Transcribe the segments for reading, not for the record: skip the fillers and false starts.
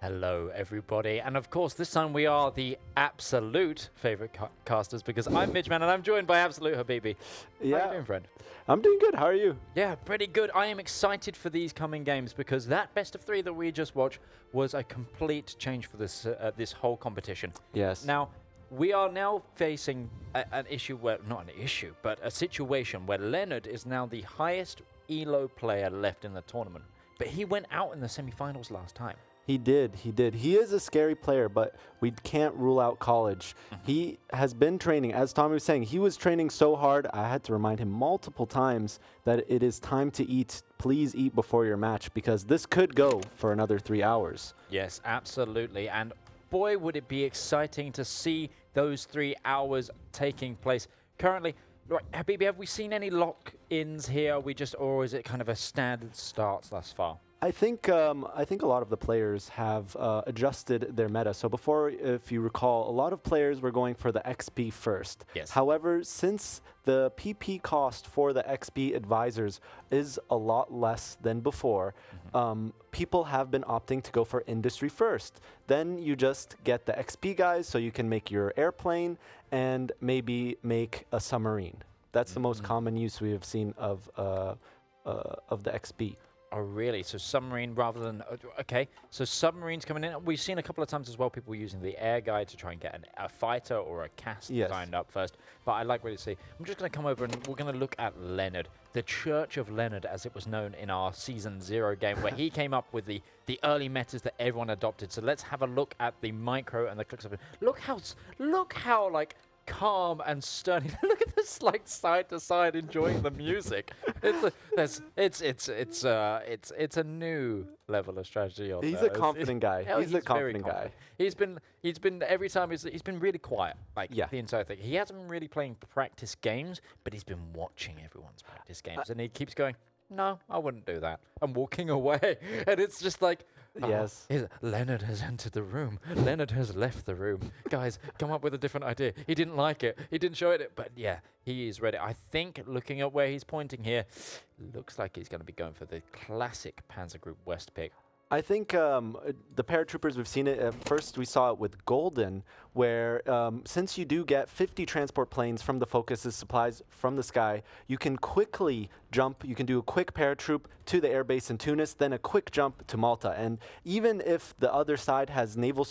Hello, everybody. And of course, this time we are the absolute favorite casters because I'm Midgeman and I'm joined by Absolute Habibi. Yeah. How you doing, friend? I'm doing good. How are you? Yeah, pretty good. I am excited for these coming games because that best of three that we just watched was a complete change for this this whole competition. Yes. Now, we are now facing an issue where, not an issue, but a situation where Lennard is now the highest ELO player left in the tournament. But he went out in the semifinals last time. He did. He is a scary player, but we can't rule out college. He has been training. As Tommy was saying, he was training so hard. I had to remind him multiple times that it is time to eat. Please eat before your match because this could go for another 3 hours. Yes, absolutely. And boy, would it be exciting to see those 3 hours taking place. Currently, right, Habibi, have we seen any lock-ins here? Or is it kind of a standard start thus far? I think a lot of the players have adjusted their meta. So before, if you recall, a lot of players were going for the XP first. Yes. However, since the PP cost for the XP advisors is a lot less than before, people have been opting to go for industry first. Then you just get the XP guys so you can make your airplane and maybe make a submarine. That's the most common use we have seen of the XP. Oh, really? So submarine rather than... Okay, so submarines coming in. We've seen a couple of times as well people using the air guide to try and get a fighter or a cast designed up first. But I like what you see. I'm just going to come over and we're going to look at Lennard, the Church of Lennard, as it was known in our Season 0 game, where he came up with the early metas that everyone adopted. So let's have a look at the micro and the clicks of it. Look how like... calm and stern. Look at this, like side to side, enjoying the music. It's a new level of strategy. On He's there. a confident guy. He's a confident guy. He's been every time he's been really quiet, like Yeah. the entire thing. He hasn't been really playing practice games, but he's been watching everyone's practice games, and he keeps going, "No, I wouldn't do that." I'm walking away, and it's just like. Yes. Lennard has entered the room. Lennard has left the room. Guys, come up with a different idea. He didn't like it. He didn't show it. But yeah, he is ready. I think looking at where he's pointing here, looks like he's going to be going for the classic Panzer Group West pick. I think the paratroopers, we've seen it. At first, we saw it with Golden, where since you do get 50 transport planes from the Focus's supplies from the sky, you can quickly jump. You can do a quick paratroop to the airbase in Tunis, then a quick jump to Malta. And even if the other side has naval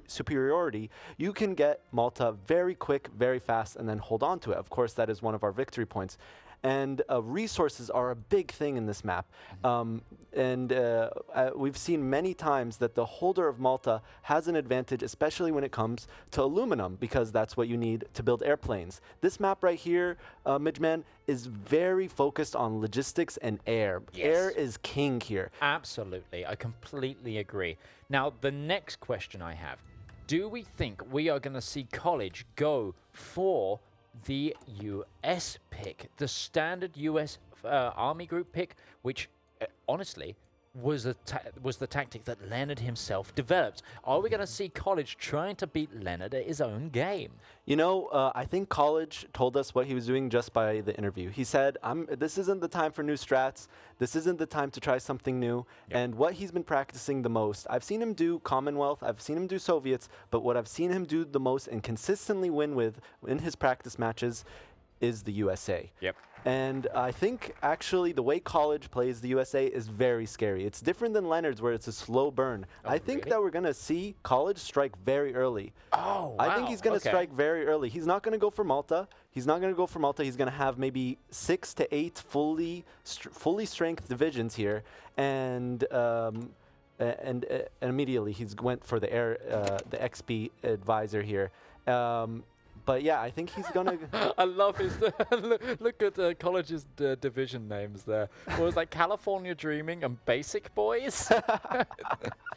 superiority, you can get Malta very quick, very fast, and then hold on to it. Of course, that is one of our victory points. And resources are a big thing in this map. We've seen many times that the holder of Malta has an advantage, especially when it comes to aluminum, because that's what you need to build airplanes. This map right here, Midgeman, is very focused on logistics and air. Yes. Air is king here. Absolutely. I completely agree. Now, the next question I have, do we think we are going to see college go for the US pick, the standard US Army group pick, which honestly was the tactic that Lennard himself developed? Are we going to see college trying to beat Lennard at his own game? You know, I think college told us what he was doing just by the interview. He said, this isn't the time for new strats. This isn't the time to try something new. Yep. And what he's been practicing the most, I've seen him do Commonwealth, I've seen him do Soviets, but what I've seen him do the most and consistently win with in his practice matches is the USA. Yep. And I think actually the way college plays the USA is very scary. It's different than Lennard's where it's a slow burn. Oh, I think really? that we're going to see college strike very early. Oh, wow. I think he's going to Okay. strike very early. He's not going to go for Malta. He's not going to go for Malta. He's going to have maybe 6 to 8 fully strength divisions here. And immediately he's went for the the XP advisor here. But yeah, I think he's gonna. I love his. Look at college's division names there. Well, it was like California Dreaming and Basic Boys.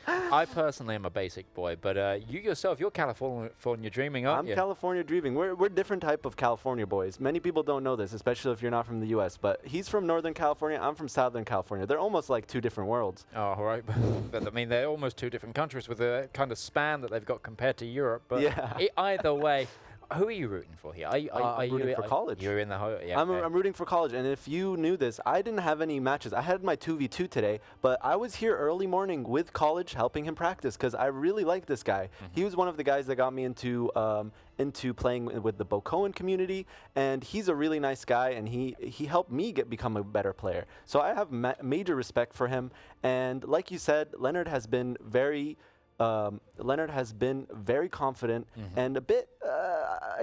I personally am a basic boy, but you yourself, you're California Dreaming, aren't you? I'm California Dreaming. We're different type of California boys. Many people don't know this, especially if you're not from the U.S. But he's from Northern California. I'm from Southern California. They're almost like two different worlds. Oh, all right. But I mean, they're almost two different countries with a kind of span that they've got compared to Europe. But Yeah. either way. who are you rooting for here? I'm rooting for College. You're in the yeah. I'm rooting for College, and if you knew this, I didn't have any matches. I had my 2v2 today, but I was here early morning with College helping him practice because I really like this guy. He was one of the guys that got me into playing with the Bocoan community, and he's a really nice guy, and he helped me become a better player. So I have major respect for him, and like you said, Lennard has been very confident and a bit,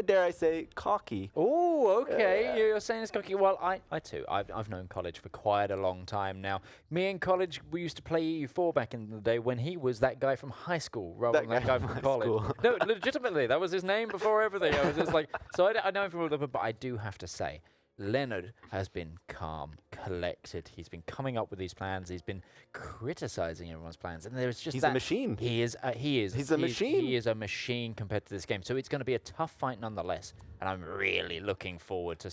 dare I say, cocky. Oh, okay. You're saying it's cocky. Well, I too. I've known College for quite a long time now. Me and College, we used to play EU4 back in the day when he was that guy from high school rather than that guy from college. No, legitimately, that was his name before everything. I was just like, so I know him from all over, but I do have to say, Lennard has been calm, collected. He's been coming up with these plans. He's been criticizing everyone's plans, and there's just he's a machine. He is. He's a machine. He is a machine compared to this game. So it's going to be a tough fight nonetheless, and I'm really looking forward to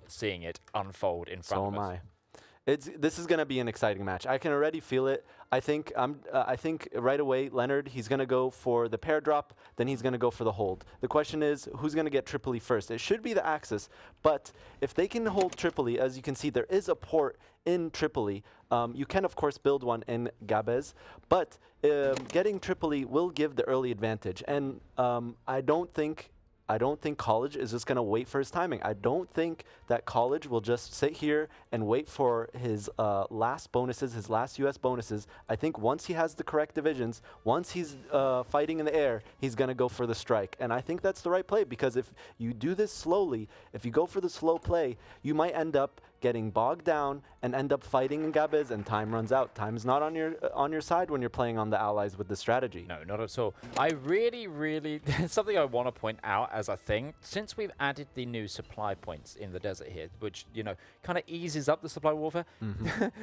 seeing it unfold in front of us. So am I. This is going to be an exciting match. I can already feel it. I think right away, Lennard, he's going to go for the pair drop, then he's going to go for the hold. The question is, who's going to get Tripoli first? It should be the Axis, but if they can hold Tripoli, as you can see, there is a port in Tripoli. You can, of course, build one in Gabez, but getting Tripoli will give the early advantage. And I don't think College is just going to wait for his timing. I don't think that College will just sit here and wait for his last bonuses, his last US bonuses. I think once he has the correct divisions, once he's fighting in the air, he's going to go for the strike. And I think that's the right play, because if you do this slowly, if you go for the slow play, you might end up getting bogged down and end up fighting in Gabez, and time runs out. Time's not on your side when you're playing on the allies with this strategy. No, not at all. I really something I want to point out as a thing, since we've added the new supply points in the desert here, which, you know, kind of eases up the supply warfare.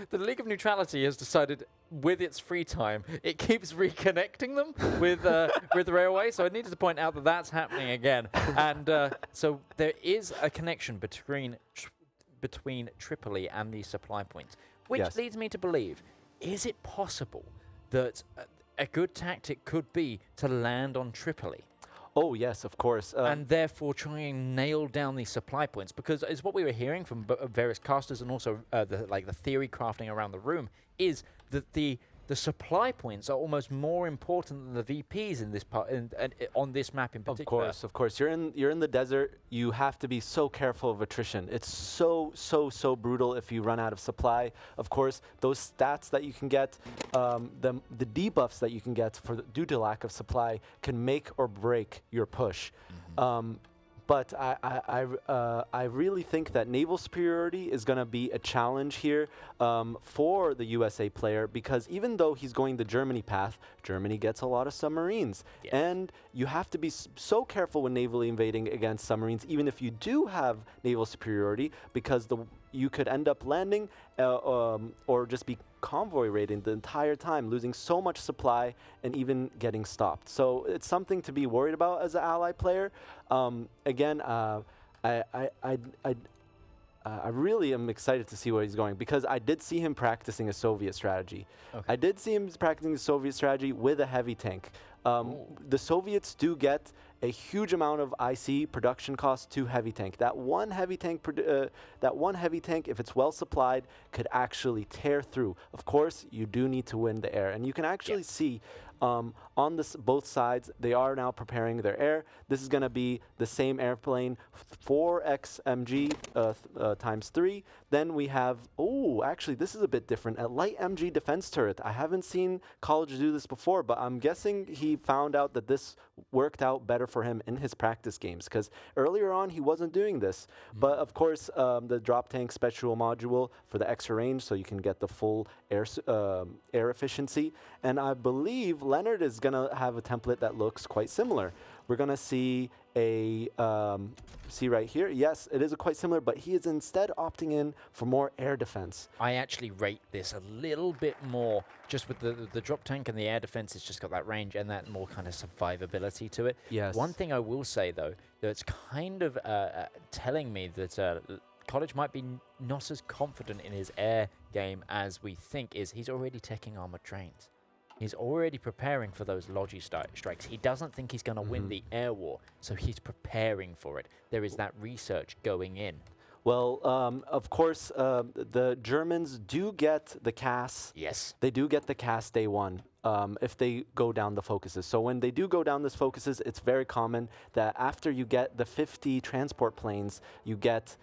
The League of Neutrality has decided, with its free time, it keeps reconnecting them with railway. So I needed to point out that that's happening again. And so there is a connection between Tripoli and these supply points, which leads me to believe, is it possible that a good tactic could be to land on Tripoli? Oh, yes, of course. And therefore try and nail down these supply points, because it's what we were hearing from various casters, and also the theory crafting around the room, is that the supply points are almost more important than the VPs in this part, on this map in particular. Of course. You're in the desert. You have to be so careful of attrition. It's so brutal if you run out of supply. Of course, those stats that you can get, the debuffs that you can get due to lack of supply, can make or break your push. But I really think that naval superiority is going to be a challenge here for the USA player, because even though he's going the Germany path, Germany gets a lot of submarines. Yes. And you have to be so careful when navally invading against submarines, even if you do have naval superiority, because you could end up landing or just be convoy raiding the entire time, losing so much supply and even getting stopped. So it's something to be worried about as an ally player. Again, I really am excited to see where he's going, because I did see him practicing a Soviet strategy. Okay. I did see him practicing a Soviet strategy with a heavy tank. The Soviets do get a huge amount of IC production cost to heavy tank. That one heavy tank, if it's well supplied, could actually tear through. Of course, you do need to win the air, and you can actually see on both sides, they are now preparing their air. This is going to be the same airplane, 4x MG times 3. Then we have, actually, this is a bit different, a light MG defense turret. I haven't seen College do this before, but I'm guessing he found out that this worked out better for him in his practice games, because earlier on he wasn't doing this. But of course, the drop tank special module for the extra range, so you can get the full air efficiency. And I believe Lennard is going to have a template that looks quite similar. We're going to see see right here. Yes, it is quite similar, but he is instead opting in for more air defense. I actually rate this a little bit more, just with the drop tank and the air defense. It's just got that range and that more kind of survivability to it. Yes. One thing I will say, though, that's kind of telling me that College might be not as confident in his air game as we think, is he's already taking armored trains. He's already preparing for those logi strikes. He doesn't think he's going to win the air war, so he's preparing for it. There is that research going in. Well, of course, the Germans do get the CAS. Yes. They do get the CAS day one if they go down the focuses. So when they do go down this focuses, it's very common that after you get the 50 transport planes, you get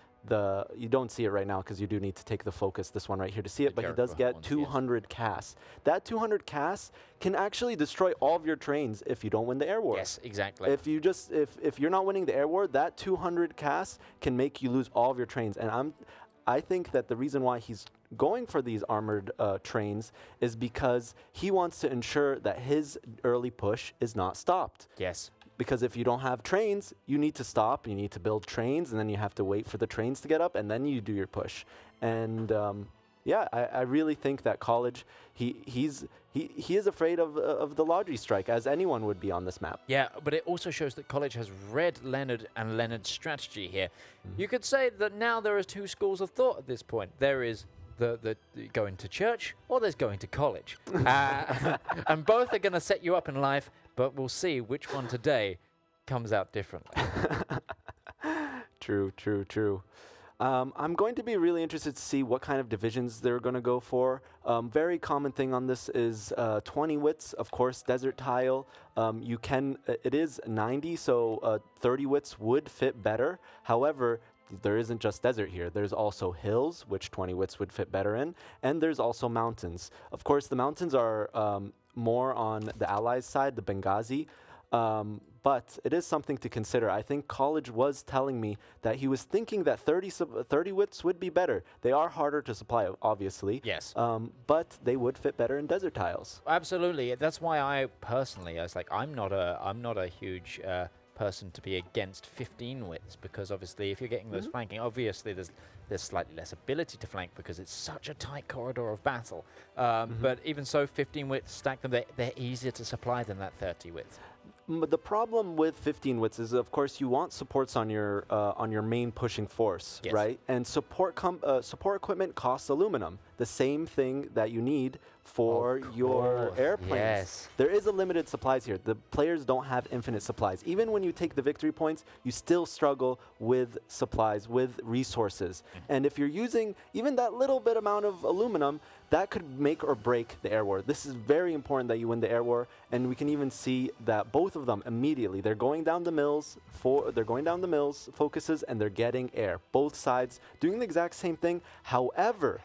you don't see it right now because you do need to take the focus, this one right here, to see it, but he does get 200 CAS. That 200 CAS can actually destroy all of your trains if you don't win the air war. Yes, exactly. If you're not winning the air war, that 200 CAS can make you lose all of your trains. And I think that the reason why he's going for these armored trains is because he wants to ensure that his early push is not stopped. Yes. Because if you don't have trains, you need to stop, you need to build trains, and then you have to wait for the trains to get up, and then you do your push. And yeah, I really think that College, he is afraid of the Logi strike, as anyone would be on this map. Yeah, but it also shows that College has read Lennard and Lennard's strategy here. You could say that now there are two schools of thought at this point. There is the going to church, or there's going to college. And both are going to set you up in life, but we'll see which one today comes out differently. True. I'm going to be really interested to see what kind of divisions they're going to go for. Very common thing on this is 20 widths, of course, desert tile. It is 90, so 30 widths would fit better. However, there isn't just desert here. There's also hills, which 20 widths would fit better in, and there's also mountains. Of course, the mountains are more on the Allies' side, the Benghazi, but it is something to consider. I think College was telling me that he was thinking that 30 widths would be better. They are harder to supply, obviously. Yes. But they would fit better in desert tiles. Absolutely. That's why I was like, I'm not a huge person to be against 15 widths, because obviously if you're getting those flanking, obviously there's slightly less ability to flank because it's such a tight corridor of battle. But even so, 15 widths, stack them, they're easier to supply than that 30 width. The problem with 15 widths is, of course, you want supports on your main pushing force, yes. right? And support equipment costs aluminum, the same thing that you need for your airplanes. Yes. There is a limited supplies here. The players don't have infinite supplies. Even when you take the victory points, you still struggle with supplies, with resources. And if you're using even that little bit amount of aluminum, that could make or break the air war. This is very important that you win the air war, and we can even see that both of them immediately, they're going down the mills, focuses, and they're getting air. Both sides doing the exact same thing. However,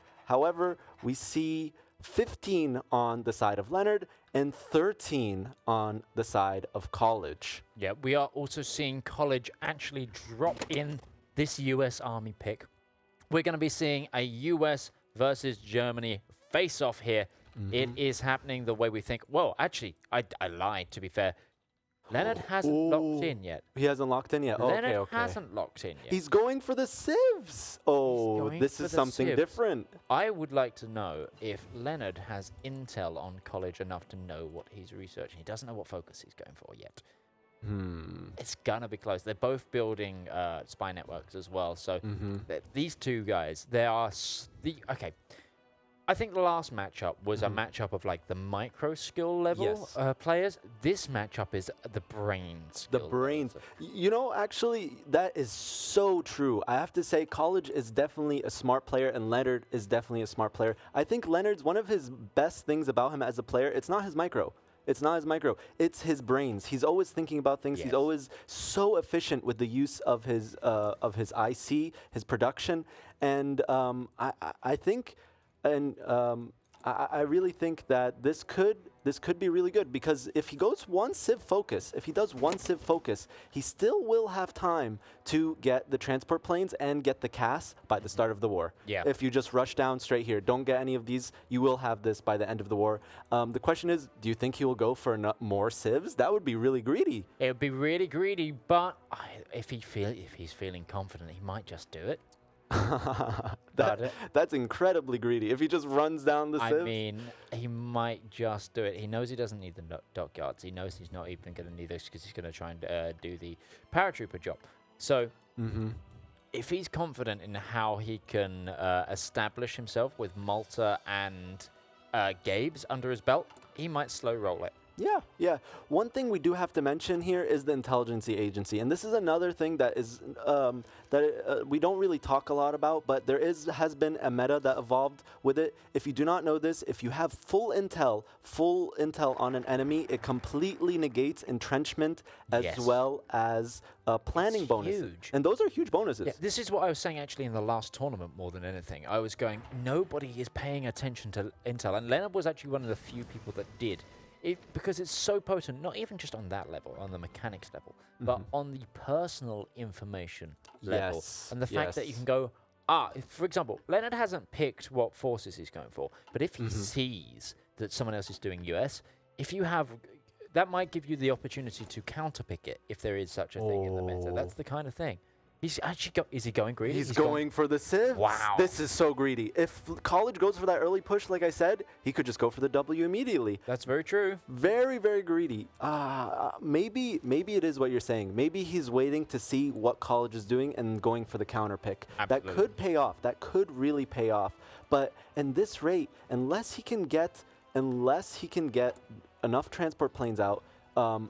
we see 15 on the side of Lennard and 13 on the side of College. Yeah, we are also seeing College actually drop in this US Army pick. We're going to be seeing a US versus Germany face-off here. It is happening the way we think. Well, actually, I lied, to be fair. Lennard hasn't locked in yet. He hasn't locked in yet? Lennard hasn't locked in yet. He's going for the civs. Oh, this is something different. I would like to know if Lennard has intel on College enough to know what he's researching. He doesn't know what focus he's going for yet. It's going to be close. They're both building spy networks as well. So these two guys, they are... Okay. I think the last matchup was a matchup of like the micro skill level players. This matchup is the brain skill. The brains. You know, actually, that is so true. I have to say, College is definitely a smart player, and Lennard is definitely a smart player. I think Lennard's one of his best things about him as a player. It's not his micro. It's his brains. He's always thinking about things. Yes. He's always so efficient with the use of his IC, his production, and I think. And I really think that this could be really good, because if he goes one civ focus, he still will have time to get the transport planes and get the CAS by the start of the war. Yeah. If you just rush down straight here, don't get any of these, you will have this by the end of the war. The question is, do you think he will go for more civs? That would be really greedy. It would be really greedy, but if he's feeling confident, he might just do it. That's incredibly greedy. If he just runs down the civs. I mean, he might just do it. He knows he doesn't need the dockyards. He knows he's not even going to need this because he's going to try and do the paratrooper job. So, if he's confident in how he can establish himself with Malta and Gabe's under his belt, he might slow roll it. Yeah, yeah. One thing we do have to mention here is the intelligence agency, and this is another thing that is we don't really talk a lot about, but has been a meta that evolved with it. If you do not know this, if you have full intel on an enemy, it completely negates entrenchment as well as planning bonuses. Huge. And those are huge bonuses. Yeah, this is what I was saying actually in the last tournament more than anything. I was going, nobody is paying attention to intel, and Lennard was actually one of the few people that did. Because it's so potent, not even just on that level, on the mechanics level, but on the personal information level. And the fact that you can go, for example, Lennard hasn't picked what forces he's going for, but if he sees that someone else is doing US, if you have, that might give you the opportunity to counterpick it if there is such a thing in the meta. That's the kind of thing. He's actually is he going greedy? He's going for the Civ. Wow. This is so greedy. If College goes for that early push, like I said, he could just go for the W immediately. That's very true. Very, very greedy. Maybe it is what you're saying. Maybe he's waiting to see what College is doing and going for the counter pick. Absolutely. That could pay off. That could really pay off. But in this rate, unless he can get enough transport planes out,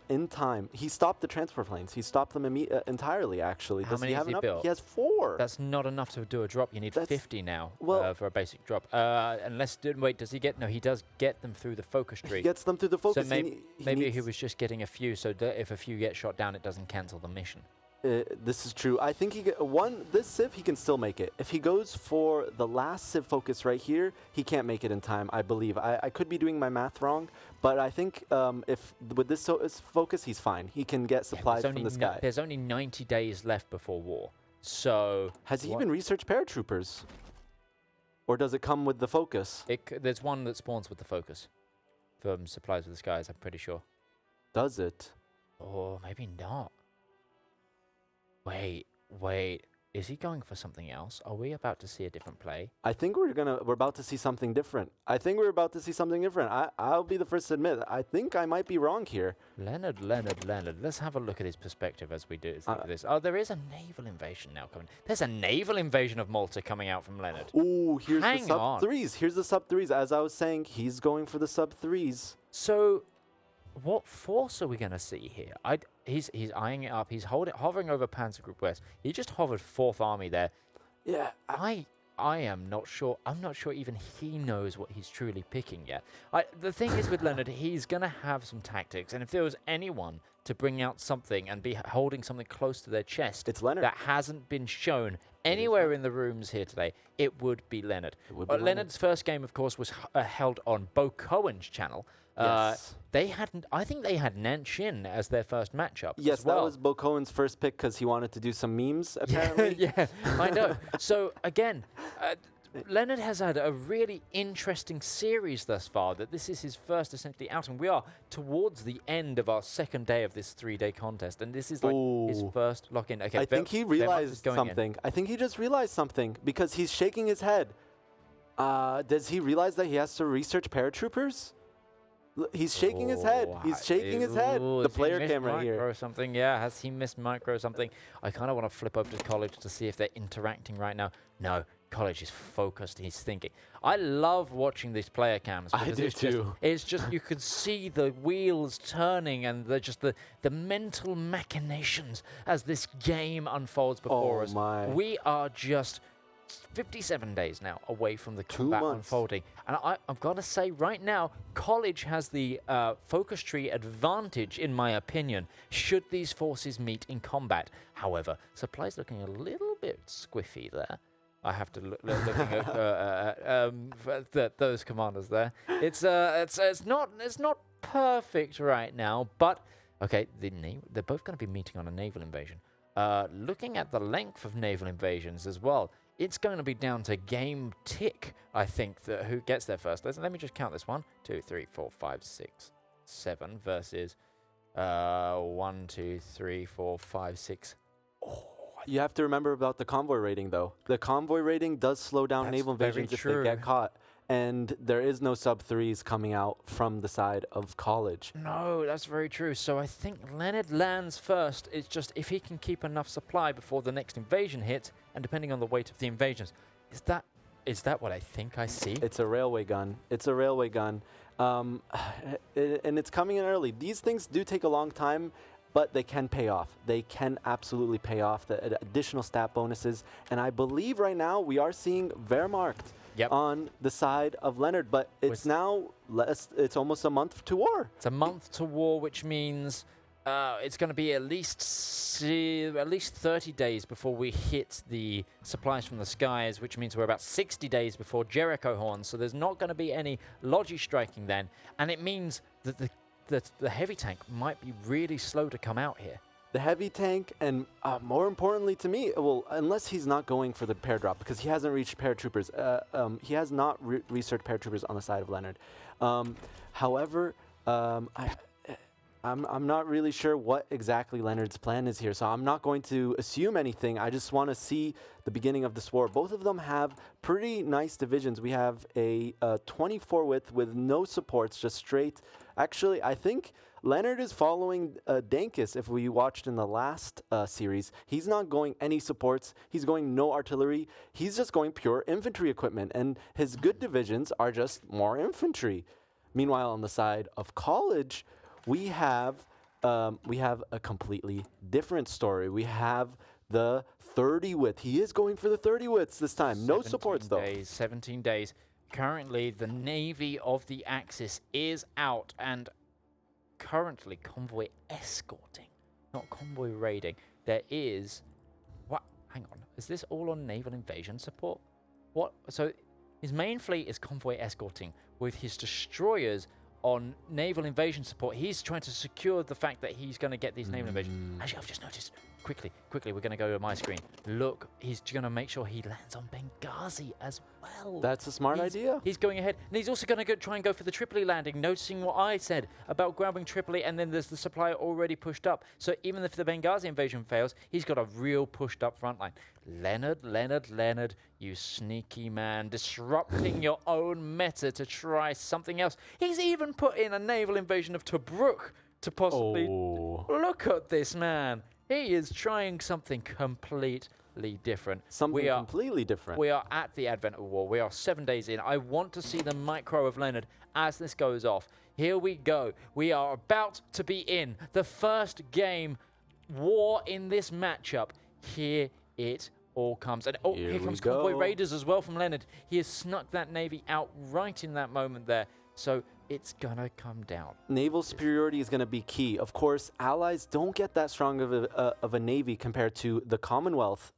in time. He stopped the transport planes. He stopped them entirely, actually. How many has he built? He has 4. That's not enough to do a drop. You need 50 now for a basic drop. Unless, does he get... No, he does get them through the focus tree. He gets them through the focus. So maybe he was just getting a few, so that if a few get shot down, it doesn't cancel the mission. This is true. I think this Civ, he can still make it. If he goes for the last Civ focus right here, he can't make it in time, I believe. I could be doing my math wrong, but I think if with this focus, he's fine. He can get supplies from the sky. There's only 90 days left before war. So... Has he even researched paratroopers? Or does it come with the focus? There's one that spawns with the focus. From supplies with the skies, I'm pretty sure. Does it? Oh, maybe not. Wait. Is he going for something else? Are we about to see a different play? I think we're about to see something different. I'll be the first to admit, I think I might be wrong here. Lennard. Let's have a look at his perspective as we do this. Oh, there is a naval invasion now coming. There's a naval invasion of Malta coming out from Lennard. Ooh, here's the sub-3s. Here's the sub-3s. As I was saying, he's going for the sub-3s. So... what force are we going to see here? He's eyeing it up. He's hovering over Panzer Group West. He just hovered 4th Army there. Yeah. I am not sure. I'm not sure even he knows what he's truly picking yet. The thing is with Lennard, he's going to have some tactics. And if there was anyone to bring out something and be holding something close to their chest it's Lennard. That hasn't been shown anywhere in the rooms here today, it would be Lennard. Lennard's first game, of course, was held on Bo Cohen's channel. Yes. I think they had Nanshin as their first matchup. Yes, that was Bo Cohen's first pick because he wanted to do some memes, apparently. Yeah, I know. So, again, Lennard has had a really interesting series thus far, that this is his first essentially outing. We are towards the end of our second day of this 3-day contest, and this is like his first lock-in. Okay, I think he realized something. I think he just realized something because he's shaking his head. Does he realize that he has to research paratroopers? He's shaking his head. He's shaking his head. The player cam right here. Or something. Yeah, has he missed micro or something? I kind of want to flip over to College to see if they're interacting right now. No, College is focused. He's thinking. I love watching these player cams. I do too. It's just you can see the wheels turning and the mental machinations as this game unfolds before us. My. We are just 57 days now away from the combat unfolding. And I've got to say right now, College has the focus tree advantage, in my opinion, should these forces meet in combat. However, Supply's looking a little bit squiffy there. I have to looking at those commanders there. It's not perfect right now, but okay, they're both going to be meeting on a naval invasion. Looking at the length of naval invasions as well, it's going to be down to game tick, I think, who gets there first. Let me just count this. 1, 2, 3, 4, 5, 6, 7 versus 1, 2, 3, 4, 5, 6. Oh, you have to remember about the convoy rating, though. The convoy rating does slow down naval invasions if they get caught. And there is no sub-3s coming out from the side of College. No, that's very true. So I think Lennard lands first. It's just if he can keep enough supply before the next invasion hits, and depending on the weight of the invasions, is that what I think I see? It's a railway gun. It's a railway gun. and it's coming in early. These things do take a long time, but they can pay off. They can absolutely pay off, the additional stat bonuses. And I believe right now we are seeing Wehrmacht on the side of Lennard, but it's now it's almost a month to war. It's a month to war, which means it's going to be at least 30 days before we hit the supplies from the skies, which means we're about 60 days before Jericho Horn. So there's not going to be any Logi striking then, and it means that the heavy tank might be really slow to come out here. The heavy tank, and more importantly to me, well, unless he's not going for the pair drop, because he hasn't reached paratroopers. He has not researched paratroopers on the side of Lennard. However, I'm not really sure what exactly Lennard's plan is here, so I'm not going to assume anything. I just want to see the beginning of this war. Both of them have pretty nice divisions. We have a 24 width with no supports, just straight. Actually, I think Lennard is following Dankis. If we watched in the last series, he's not going any supports. He's going no artillery. He's just going pure infantry equipment, and his good divisions are just more infantry. Meanwhile, on the side of College, we have a completely different story. We have the 30 width. He is going for the 30 widths this time. No supports, though. 17 days. Currently, the Navy of the Axis is out, and currently convoy escorting, not convoy raiding. There is... What? Hang on. Is this all on naval invasion support? What? So his main fleet is convoy escorting with his destroyers on naval invasion support. He's trying to secure the fact that he's going to get these naval invasion. Actually, I've just noticed. Quickly, we're going to go to my screen. Look, he's going to make sure he lands on Benghazi as well. That's a smart idea. He's going ahead. And he's also going to try and go for the Tripoli landing, noticing what I said about grabbing Tripoli, and then there's the supply already pushed up. So even if the Benghazi invasion fails, he's got a real pushed up front line. Lennard, you sneaky man, disrupting your own meta to try something else. He's even put in a naval invasion of Tobruk to possibly... Look at this man. He is trying something completely different. Completely different. We are at the advent of war. We are 7 days in. I want to see the micro of Lennard as this goes off. Here we go. We are about to be in the first game war in this matchup. Here it all comes. And here comes convoy raiders as well from Lennard. He has snuck that navy out right in that moment there. So it's going to come down. Naval superiority is going to be key. Of course, allies don't get that strong of a navy compared to the Commonwealth.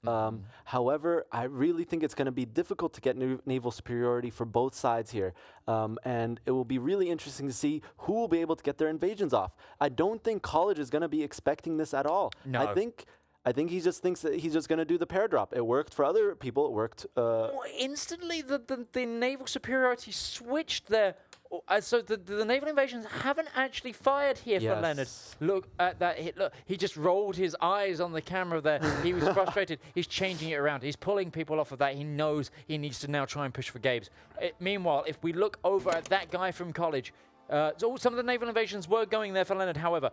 However, I really think it's going to be difficult to get naval superiority for both sides here. And it will be really interesting to see who will be able to get their invasions off. I don't think College is going to be expecting this at all. No. I think he just thinks that he's just going to do the pair drop. It worked for other people. It worked... Instantly, the naval superiority switched there. So the naval invasions haven't actually fired here for Lennard. Look at that hit. Look, he just rolled his eyes on the camera there. He was frustrated. He's changing it around. He's pulling people off of that. He knows he needs to now try and push for Gabes. Meanwhile, if we look over at that guy from College, so some of the naval invasions were going there for Lennard. However,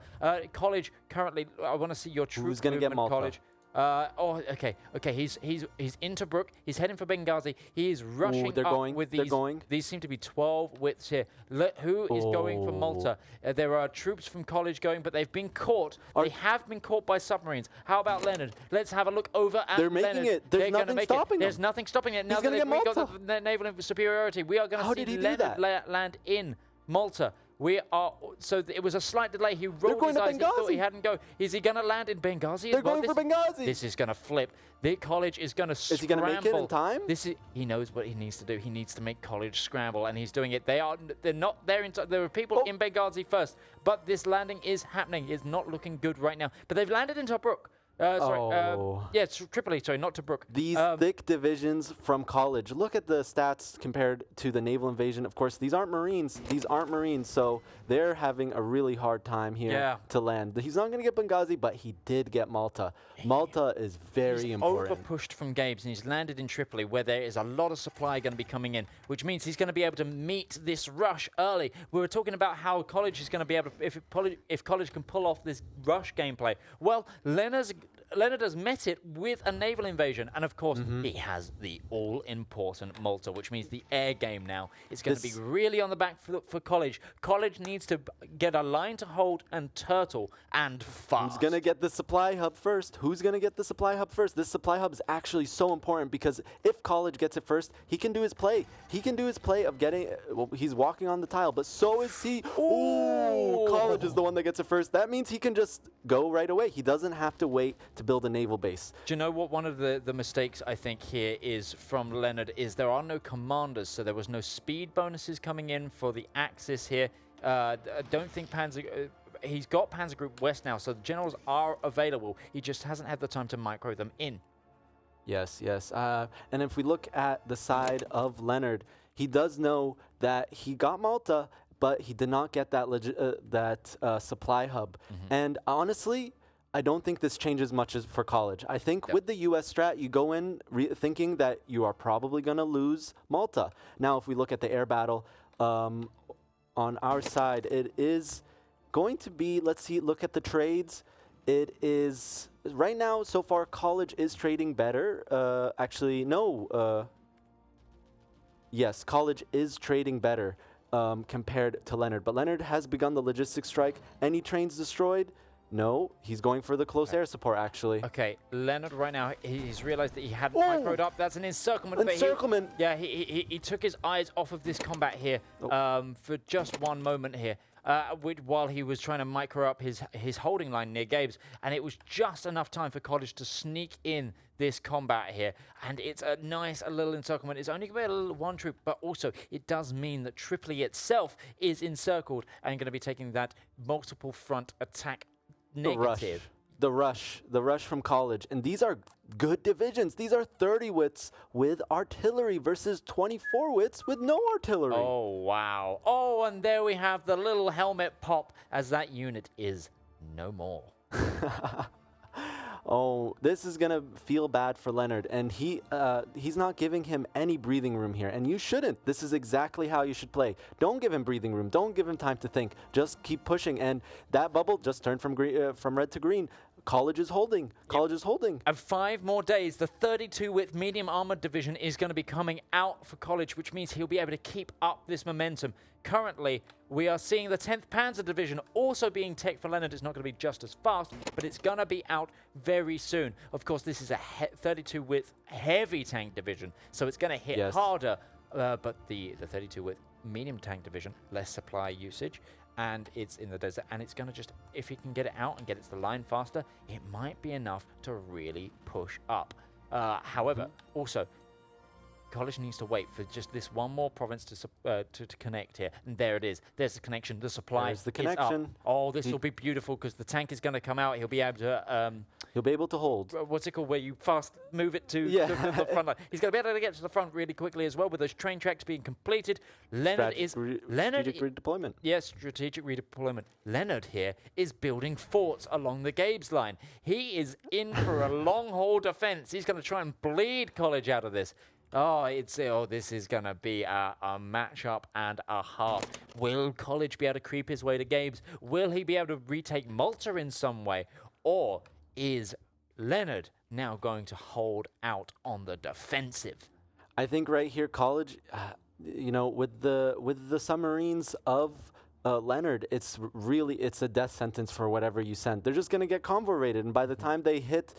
College currently, I want to see your troop Who's going to get Malta? College. Okay. He's in Tobruk. He's heading for Benghazi. He is rushing with these. These seem to be 12 widths here. Who is going for Malta? There are troops from College going, but they've been caught. They have been caught by submarines. How about Lennard? Let's have a look over at They're Lennard. making it. There's nothing stopping them. There's nothing stopping it. He's going to get Malta. Got the naval superiority. We are going to see Lennard land in Malta. So it was a slight delay. He rolled his eyes. He thought he hadn't go. Is he going to land in Benghazi? They're going for Benghazi. This is going to flip. The College is going to scramble. Is he going to make it in time? He knows what he needs to do. He needs to make College scramble, and he's doing it. They're not there. There are people in Benghazi first, but this landing is happening. It's not looking good right now. But they've landed in Tobruk. It's Tripoli, sorry, not Tobruk. These thick divisions from College. Look at the stats compared to the naval invasion. Of course, these aren't Marines. So they're having a really hard time here to land. He's not going to get Benghazi, but he did get Malta. Malta is very important. He's over-pushed from Gabes, and he's landed in Tripoli, where there is a lot of supply going to be coming in, which means he's going to be able to meet this rush early. We were talking about how College is going to be able to, if College can pull off this rush gameplay. Well, Lennard's Lennard has met it with a naval invasion. And, of course, he has the all-important Malta, which means the air game now is going to be really on the back foot for College. College needs to get a line to hold and turtle and fast. Who's going to get the supply hub first? Who's going to get the supply hub first? This supply hub is actually so important because if College gets it first, he can do his play. He can do his play of getting, well, he's walking on the tile, but so is he. Ooh, College is the one that gets it first. That means he can just go right away. He doesn't have to wait to build a naval base. Do you know what one of the mistakes I think here is from Lennard is there are no commanders, so there was no speed bonuses coming in for the Axis here. I don't think Panzer... he's got Panzer Group West now, so the generals are available. He just hasn't had the time to micro them in. Yes, yes. And if we look at the side of Lennard, he does know that he got Malta, but he did not get that supply hub. And honestly, I don't think this changes much for College. I think with the U.S. strat, you go in thinking that you are probably going to lose Malta. Now, if we look at the air battle on our side, it is going to be, let's see, look at the trades. It is, right now, so far, College is trading better. Actually, no. Yes, College is trading better compared to Lennard. But Lennard has begun the logistics strike. Any trains destroyed? No, he's going for the close air support, actually. Okay, Lennard right now, he's realized that he hadn't microed up. That's an encirclement. Encirclement. He took his eyes off of this combat here for just one moment here. While he was trying to micro up his holding line near Gabe's, and it was just enough time for College to sneak in this combat here, and it's a little encirclement. It's only going to be a little one troop, but also it does mean that Tripoli itself is encircled and going to be taking that multiple front attack negative. The rush from College. And these are good divisions. These are 30 wits with artillery versus 24 wits with no artillery. Oh, wow. Oh, and there we have the little helmet pop as that unit is no more. Oh, this is going to feel bad for Lennard. And he's not giving him any breathing room here. And you shouldn't. This is exactly how you should play. Don't give him breathing room. Don't give him time to think. Just keep pushing. And that bubble just turned from red to green. College is holding. College is holding. And 5 more days, the 32 width medium armored division is going to be coming out for College, which means he'll be able to keep up this momentum. Currently, we are seeing the 10th Panzer Division also being tech for Lennard. It's not going to be just as fast, but it's going to be out very soon. Of course, this is a 32 width heavy tank division, so it's going to hit harder. But the 32 width medium tank division, less supply usage, and it's in the desert, and it's going to just, if he can get it out and get it to the line faster, it might be enough to really push up. However, also, College needs to wait for just this one more province to connect here. And there it is. There's the connection. The supply There's the connection. Is up. Oh, this will be beautiful because the tank is going to come out. He'll be able to... he'll be able to hold. What's it called? Where you fast move it to the front line. He's going to be able to get to the front really quickly as well with those train tracks being completed. Strategic redeployment. Yes, strategic redeployment. Lennard here is building forts along the Gabe's line. He is in for a long-haul defense. He's going to try and bleed College out of this. This is going to be a matchup and a half. Will College be able to creep his way to Gabe's? Will he be able to retake Malta in some way? Or is Lennard now going to hold out on the defensive? I think right here, College, with the submarines of Lennard, it's a death sentence for whatever you send. They're just going to get convoy rated, and by the time they hit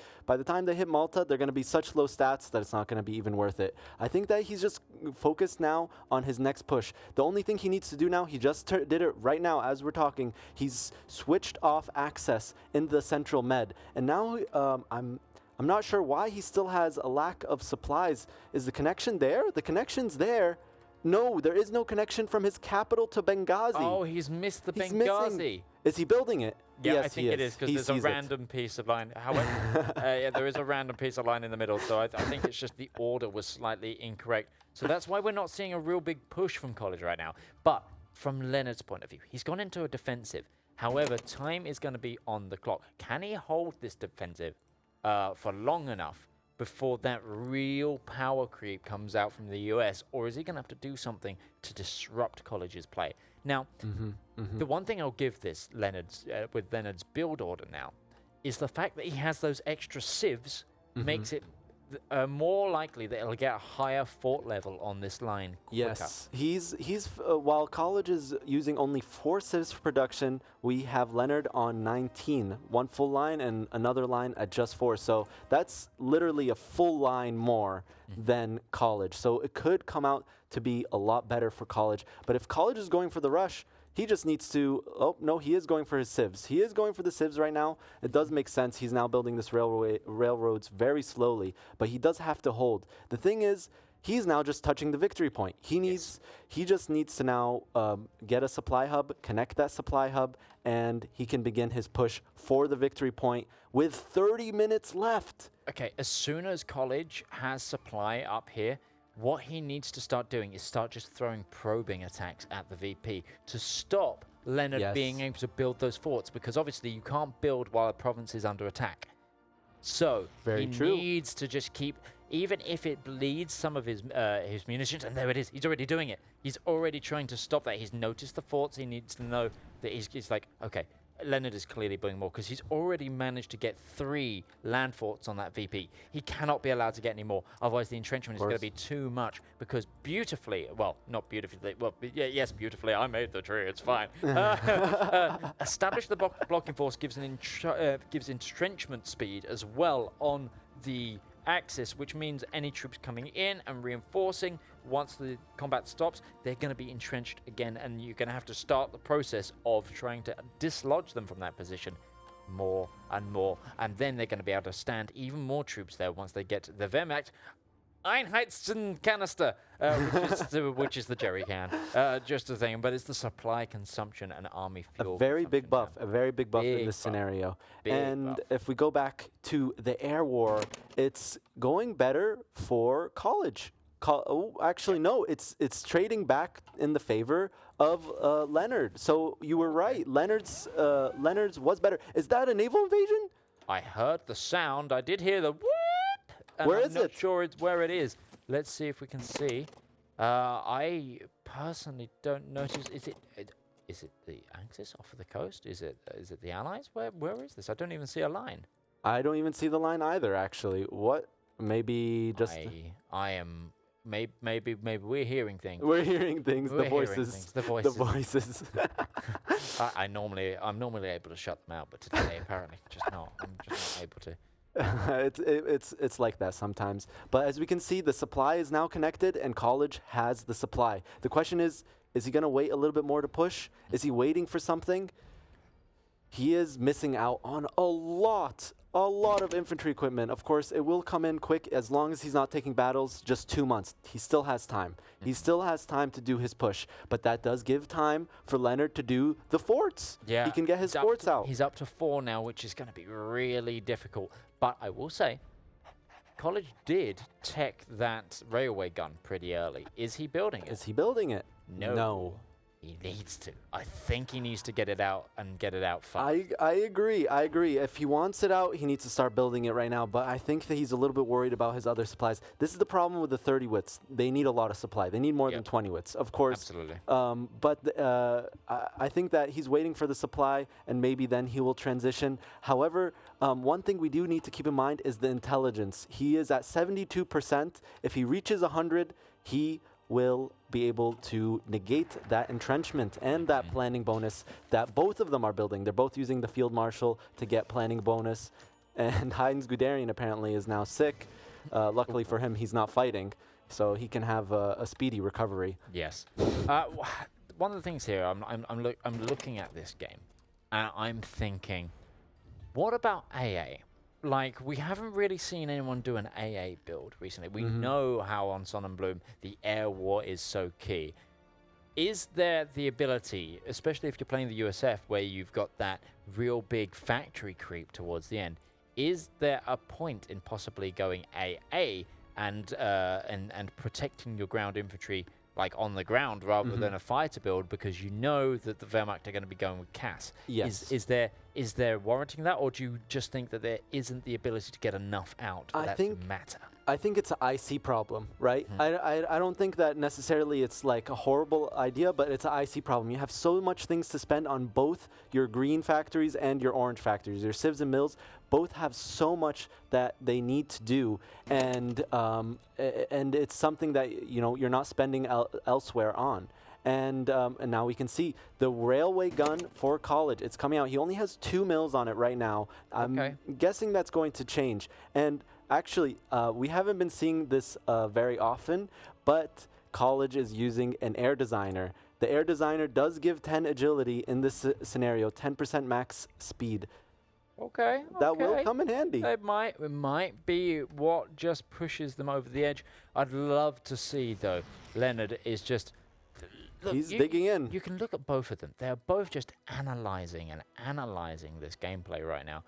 Malta, they're going to be such low stats that it's not going to be even worth it. I think that he's just focused now on his next push. The only thing he needs to do now, he just did it right now as we're talking. He's switched off access in the central med, and now I'm not sure why he still has a lack of supplies. Is the connection there? The connection's there. No, there is no connection from his capital to Benghazi. Oh, he's missed the Benghazi. Missing. Is he building it? Yeah, yes, I think it is because there's a random piece of line. However, there is a random piece of line in the middle, so I think it's just the order was slightly incorrect. So that's why we're not seeing a real big push from College right now. But from Lennard's point of view, he's gone into a defensive. However, time is going to be on the clock. Can he hold this defensive for long enough before that real power creep comes out from the US, or is he going to have to do something to disrupt College's play? Now, the one thing I'll give this with Lennard's build order now is the fact that he has those extra civs makes it more likely that it'll get a higher fort level on this line quicker. Yes, he's while College is using only 4 civs for production, we have Lennard on 19, 1 full line and another line at just 4. So that's literally a full line more than College. So it could come out to be a lot better for College. But if College is going for the rush, he just needs to, oh, no, he is going for his civs. He is going for the civs right now. It does make sense. He's now building this railroads very slowly, but he does have to hold. The thing is, he's now just touching the victory point. He just needs to now get a supply hub, connect that supply hub, and he can begin his push for the victory point with 30 minutes left. Okay, as soon as College has supply up here, what he needs to start doing is start just throwing probing attacks at the VP to stop Lennard being able to build those forts, because obviously you can't build while a province is under attack. So he needs to just keep, even if it bleeds some of his munitions, and there it is, he's already doing it. He's already trying to stop that. He's noticed the forts. He needs to know that he's like, okay, Lennard is clearly building more because he's already managed to get 3 land forts on that VP. He cannot be allowed to get any more, otherwise the entrenchment is going to be too much, because beautifully, well, not beautifully, well, yes, beautifully, I made the tree, it's fine. Establish the blocking force gives entrenchment speed as well on the axis, which means any troops coming in and reinforcing, once the combat stops, they're going to be entrenched again, and you're going to have to start the process of trying to dislodge them from that position more and more, and then they're going to be able to stand even more troops there once they get to the Wehrmacht Einheitskanister, which is the jerry can, just a thing, but it's the supply consumption and army fuel. A very big buff in this scenario. And if we go back to the air war, it's going better for College. Actually, no, it's trading back in the favor of Lennard. So you were right. Lennard's was better. Is that a naval invasion? I heard the sound. I did hear the whoop. Where is it? I'm not sure where it is. Let's see if we can see. I personally don't notice. Is it the Axis off of the coast? Is it the Allies? Where is this? I don't even see a line. I don't even see the line either. Actually, what? Maybe just. I am. Maybe we're hearing things. We're hearing things. The voices. I'm normally able to shut them out, but today apparently just not. I'm just not able to. It's like that sometimes. But as we can see, the supply is now connected, and College has the supply. The question is he going to wait a little bit more to push? Is he waiting for something? He is missing out on a lot of infantry equipment. Of course, it will come in quick as long as he's not taking battles. Just 2 months. He still has time. He still has time to do his push. But that does give time for Lennard to do the forts. Yeah. He can get his forts out. He's up to 4 now, which is going to be really difficult. But I will say, College did tech that railway gun pretty early. Is he building it? Is he building it? No. He needs to. I think he needs to get it out and get it out fast. I agree. If he wants it out, he needs to start building it right now. But I think that he's a little bit worried about his other supplies. This is the problem with the 30 wits. They need a lot of supply. They need more than 20 wits, of course. Absolutely. But I think that he's waiting for the supply, and maybe then he will transition. However, one thing we do need to keep in mind is the intelligence. He is at 72%. If he reaches 100, he will be able to negate that entrenchment and that planning bonus that both of them are building. They're both using the Field Marshal to get planning bonus. And Heinz Guderian apparently is now sick. Luckily for him, he's not fighting, so he can have a speedy recovery. Yes. One of the things here, I'm looking at this game, and I'm thinking, what about AA? Like, we haven't really seen anyone do an AA build recently. We know how on Sonneblume the air war is so key. Is there the ability, especially if you're playing the USF, where you've got that real big factory creep towards the end, is there a point in possibly going AA and protecting your ground infantry like on the ground rather than a fighter build, because you know that the Wehrmacht are going to be going with CAS? Yes. Is is there warranting that, or do you just think that there isn't the ability to get enough out for that to matter? I think it's an IC problem, right? I don't think that necessarily it's like a horrible idea, but it's an IC problem. You have so much things to spend on both your green factories and your orange factories. Your sieves and mills both have so much that they need to do, and it's something that you're not spending elsewhere on. And now we can see the railway gun for college. It's coming out. He only has 2 mills on it right now. I'm guessing that's going to change. And actually, we haven't been seeing this very often, but college is using an air designer. The air designer does give 10 agility in this scenario, 10% max speed. Okay. That will come in handy. It might be what just pushes them over the edge. I'd love to see, though, Lennard is just... Look, he's digging in. You can look at both of them. They're both just analyzing this gameplay right now.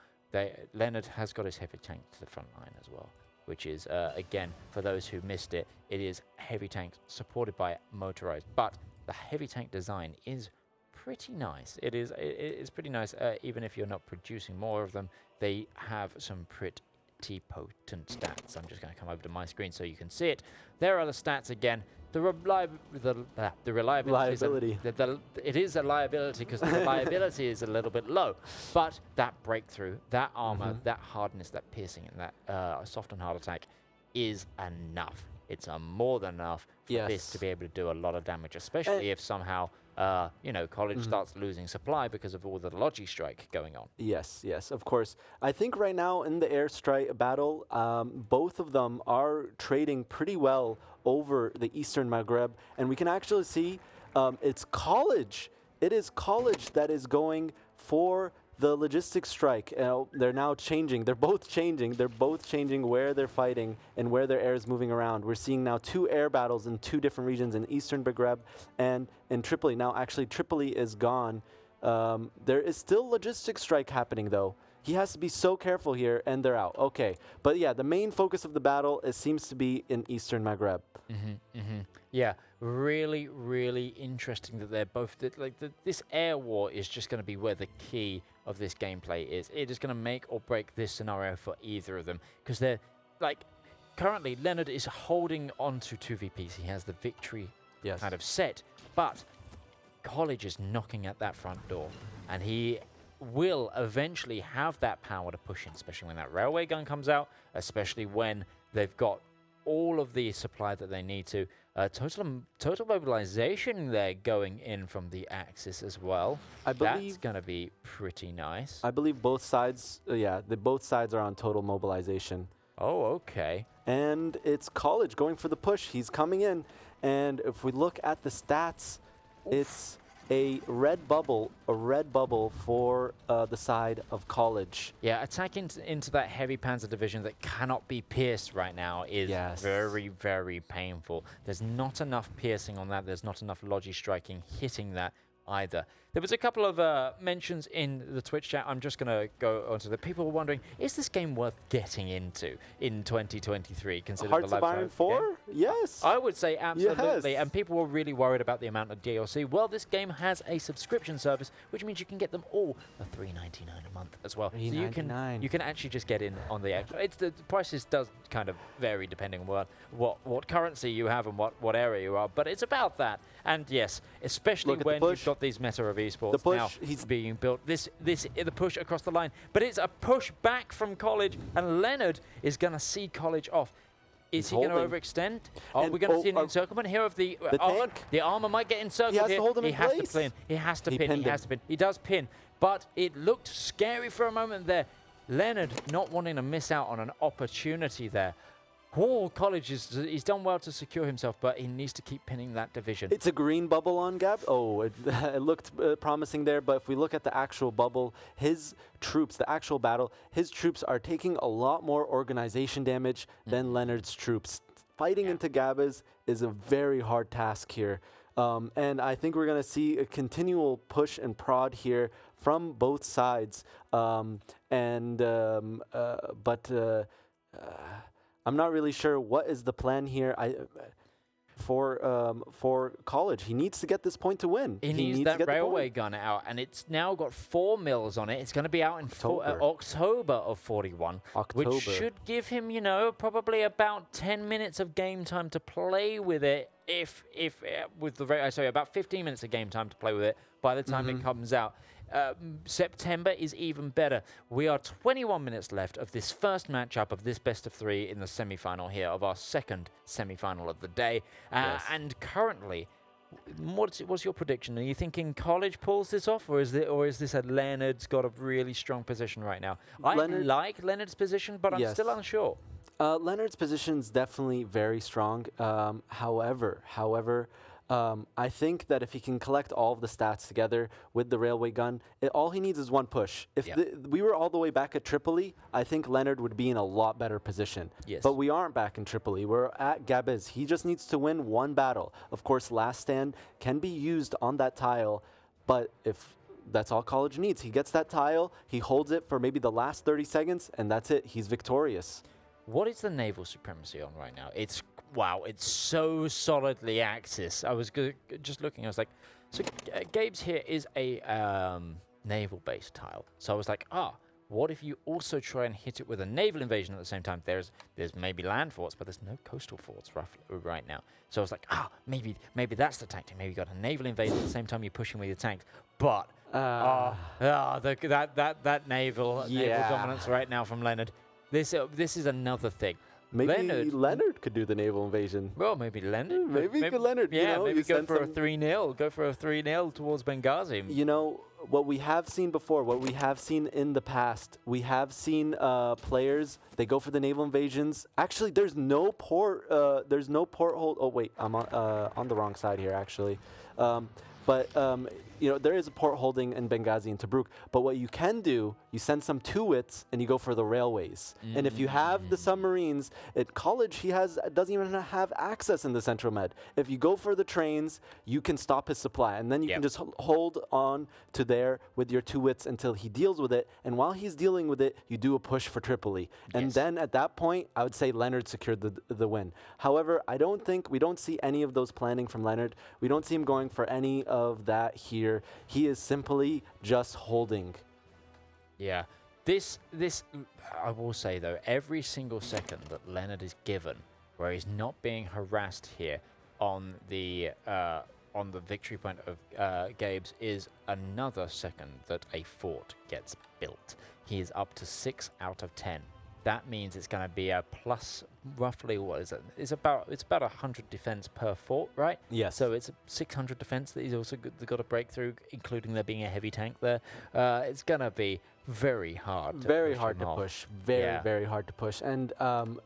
Lennard has got his heavy tank to the front line as well, which is, again, for those who missed it, it is heavy tanks supported by motorized. But the heavy tank design is pretty nice. It's pretty nice, even if you're not producing more of them. They have some pretty potent stats. I'm just going to come over to my screen so you can see it. There are the stats again. The reliability. It is a liability because the reliability is a little bit low. But that breakthrough, that armor, that hardness, that piercing, and that soft and hard attack is enough. It's more than enough for this to be able to do a lot of damage, especially if somehow college starts losing supply because of all the Logi strike going on. Yes, of course. I think right now in the airstrike battle, both of them are trading pretty well over the Eastern Maghreb, and we can actually see it's college. It is college that is going for the logistics strike. They're now changing. They're both changing. They're both changing where they're fighting and where their air is moving around. We're seeing now 2 air battles in 2 different regions, in Eastern Maghreb and in Tripoli. Now, actually, Tripoli is gone. There is still logistics strike happening, though. He has to be so careful here, and they're out. Okay. But yeah, the main focus of the battle seems to be in Eastern Maghreb. Yeah, really, really interesting that they're both... this air war is just going to be where the key of this gameplay is. It is going to make or break this scenario for either of them. Because they're... currently, Lennard is holding on to 2 VPs. He has the victory kind of set. But college is knocking at that front door. And he will eventually have that power to push in, especially when that railway gun comes out, especially when they've got all of the supply that they need to. Total mobilization there going in from the Axis as well. I believe that's going to be pretty nice. I believe both sides, both sides are on total mobilization. Oh, okay. And it's college going for the push. He's coming in, and if we look at the stats, it's a red bubble for the side of college. Yeah, attacking into that heavy panzer division that cannot be pierced right now is very, very painful. There's not enough piercing on that. There's not enough Logi striking hitting that either. There was a couple of mentions in the Twitch chat. I'm just going to go onto the people were wondering, is this game worth getting into in 2023? Considering Hearts of Iron 4? Yes. I would say absolutely. Yes. And people were really worried about the amount of DLC. Well, this game has a subscription service, which means you can get them all for $3.99 a month as well. $3.99. So you can actually just get in on the extra. The prices does kind of vary depending on what currency you have and what area you are, but it's about that. And yes, especially when you've got these meta of esports now being built. The push across the line, but it's a push back from college, and Lennard is going to see college off. Is he going to overextend? Oh, we're going to see an encirclement here of the armor. The armor might get encircled here. He has to hold him in place. He has to pin. He does pin, but it looked scary for a moment there. Lennard not wanting to miss out on an opportunity there. College he's done well to secure himself, but he needs to keep pinning that division. It's a green bubble on Gab. Oh, it looked promising there, but if we look at the actual bubble, his troops, the actual battle, his troops are taking a lot more organization damage than Lennard's troops. Fighting into Gabas is a very hard task here. And I think we're going to see a continual push and prod here from both sides. I'm not really sure what is the plan here. for College. He needs to get this point to win. He needs that railway gun out, and it's now got 4 mils on it. It's going to be out in October of 41, which should give him, probably about 10 minutes of game time to play with it. About 15 minutes of game time to play with it by the time it comes out. September is even better. We are 21 minutes left of this first matchup of this best of 3 in the semi-final here of our second semi-final of the day. And currently, what's your prediction? Are you thinking College pulls this off, or is this a Lennard's got a really strong position right now? I like Lennard's position, but I'm still unsure. Lennard's position is definitely very strong. However, I think that if he can collect all of the stats together with the railway gun, all he needs is one push. If we were all the way back at Tripoli, I think Lennard would be in a lot better position. Yes. But we aren't back in Tripoli. We're at Gabiz. He just needs to win one battle. Of course, last stand can be used on that tile, but if that's all College needs, he gets that tile, he holds it for maybe the last 30 seconds, and that's it. He's victorious. What is the naval supremacy on right now? Wow, it's so solidly Axis. I was just looking. I was like, so Gabe's here is a naval-based tile. So I was like, what if you also try and hit it with a naval invasion at the same time? There's maybe land forts, but there's no coastal forts right now. So I was like, maybe that's the tactic. Maybe you got a naval invasion at the same time you're pushing with your tanks. But that naval dominance right now from Lennard. This is another thing. Maybe Lennard could do the naval invasion. Well, maybe Lennard. Maybe Lennard. Yeah, maybe go for a 3-0. Go for a 3-0 towards Benghazi. What we have seen before, what we have seen in the past, we have seen players, they go for the naval invasions. Actually, there's no port hold. Oh, wait, I'm on the wrong side here, actually. There is a port holding in Benghazi and Tobruk. But what you can do, you send some two-wits and you go for the railways. And if you have the submarines, at College he doesn't even have access in the Central Med. If you go for the trains, you can stop his supply. And then you can just hold on to there with your two-wits until he deals with it. And while he's dealing with it, you do a push for Tripoli. And then at that point, I would say Lennard secured the win. However, we don't see any of those planning from Lennard. We don't see him going for any of that here. He is simply just holding. Yeah. This I will say though, every single second that Lennard is given where he's not being harassed here on the victory point of Gabe's is another second that a fort gets built. He is up to 6 out of 10. That means it's going to be a plus roughly, what is it? It's about 100 defense per fort, right? Yes. So it's 600 defense that he's also got to break through, including there being a heavy tank there. It's going to be very hard to very push hard him to off. push. Very hard to push. And,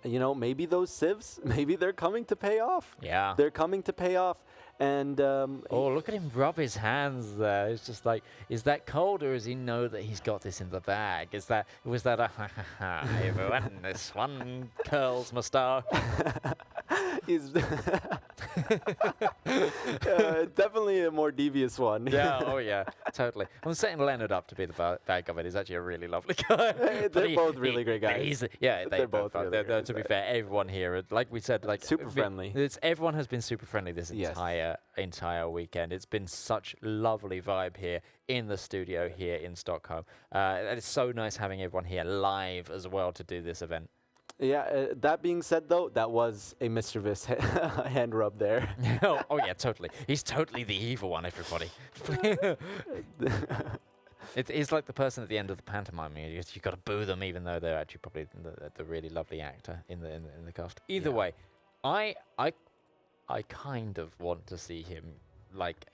maybe those civs, maybe they're coming to pay off. Yeah. They're coming to pay off. And look at him rub his hands there. It's just like, is that cold, or does he know that he's got this in the bag? Was that a everyone, this one curls moustache? He's definitely a more devious one. Yeah, totally. I'm setting Lennard up to be the bad guy, but he's actually a really lovely guy. They're both really great guys. They're both are. really great to be fair, everyone here, like we said, super friendly. Everyone has been super friendly this entire weekend. It's been such lovely vibe here in the studio here in Stockholm. And it's so nice having everyone here live as well to do this event. Yeah, that being said, though, that was a mischievous hand rub there. oh, yeah, totally. He's totally the evil one, everybody. It's like the person at the end of the pantomime. You've got to boo them, even though they're actually probably the really lovely actor in the cast. Either way, I kind of want to see him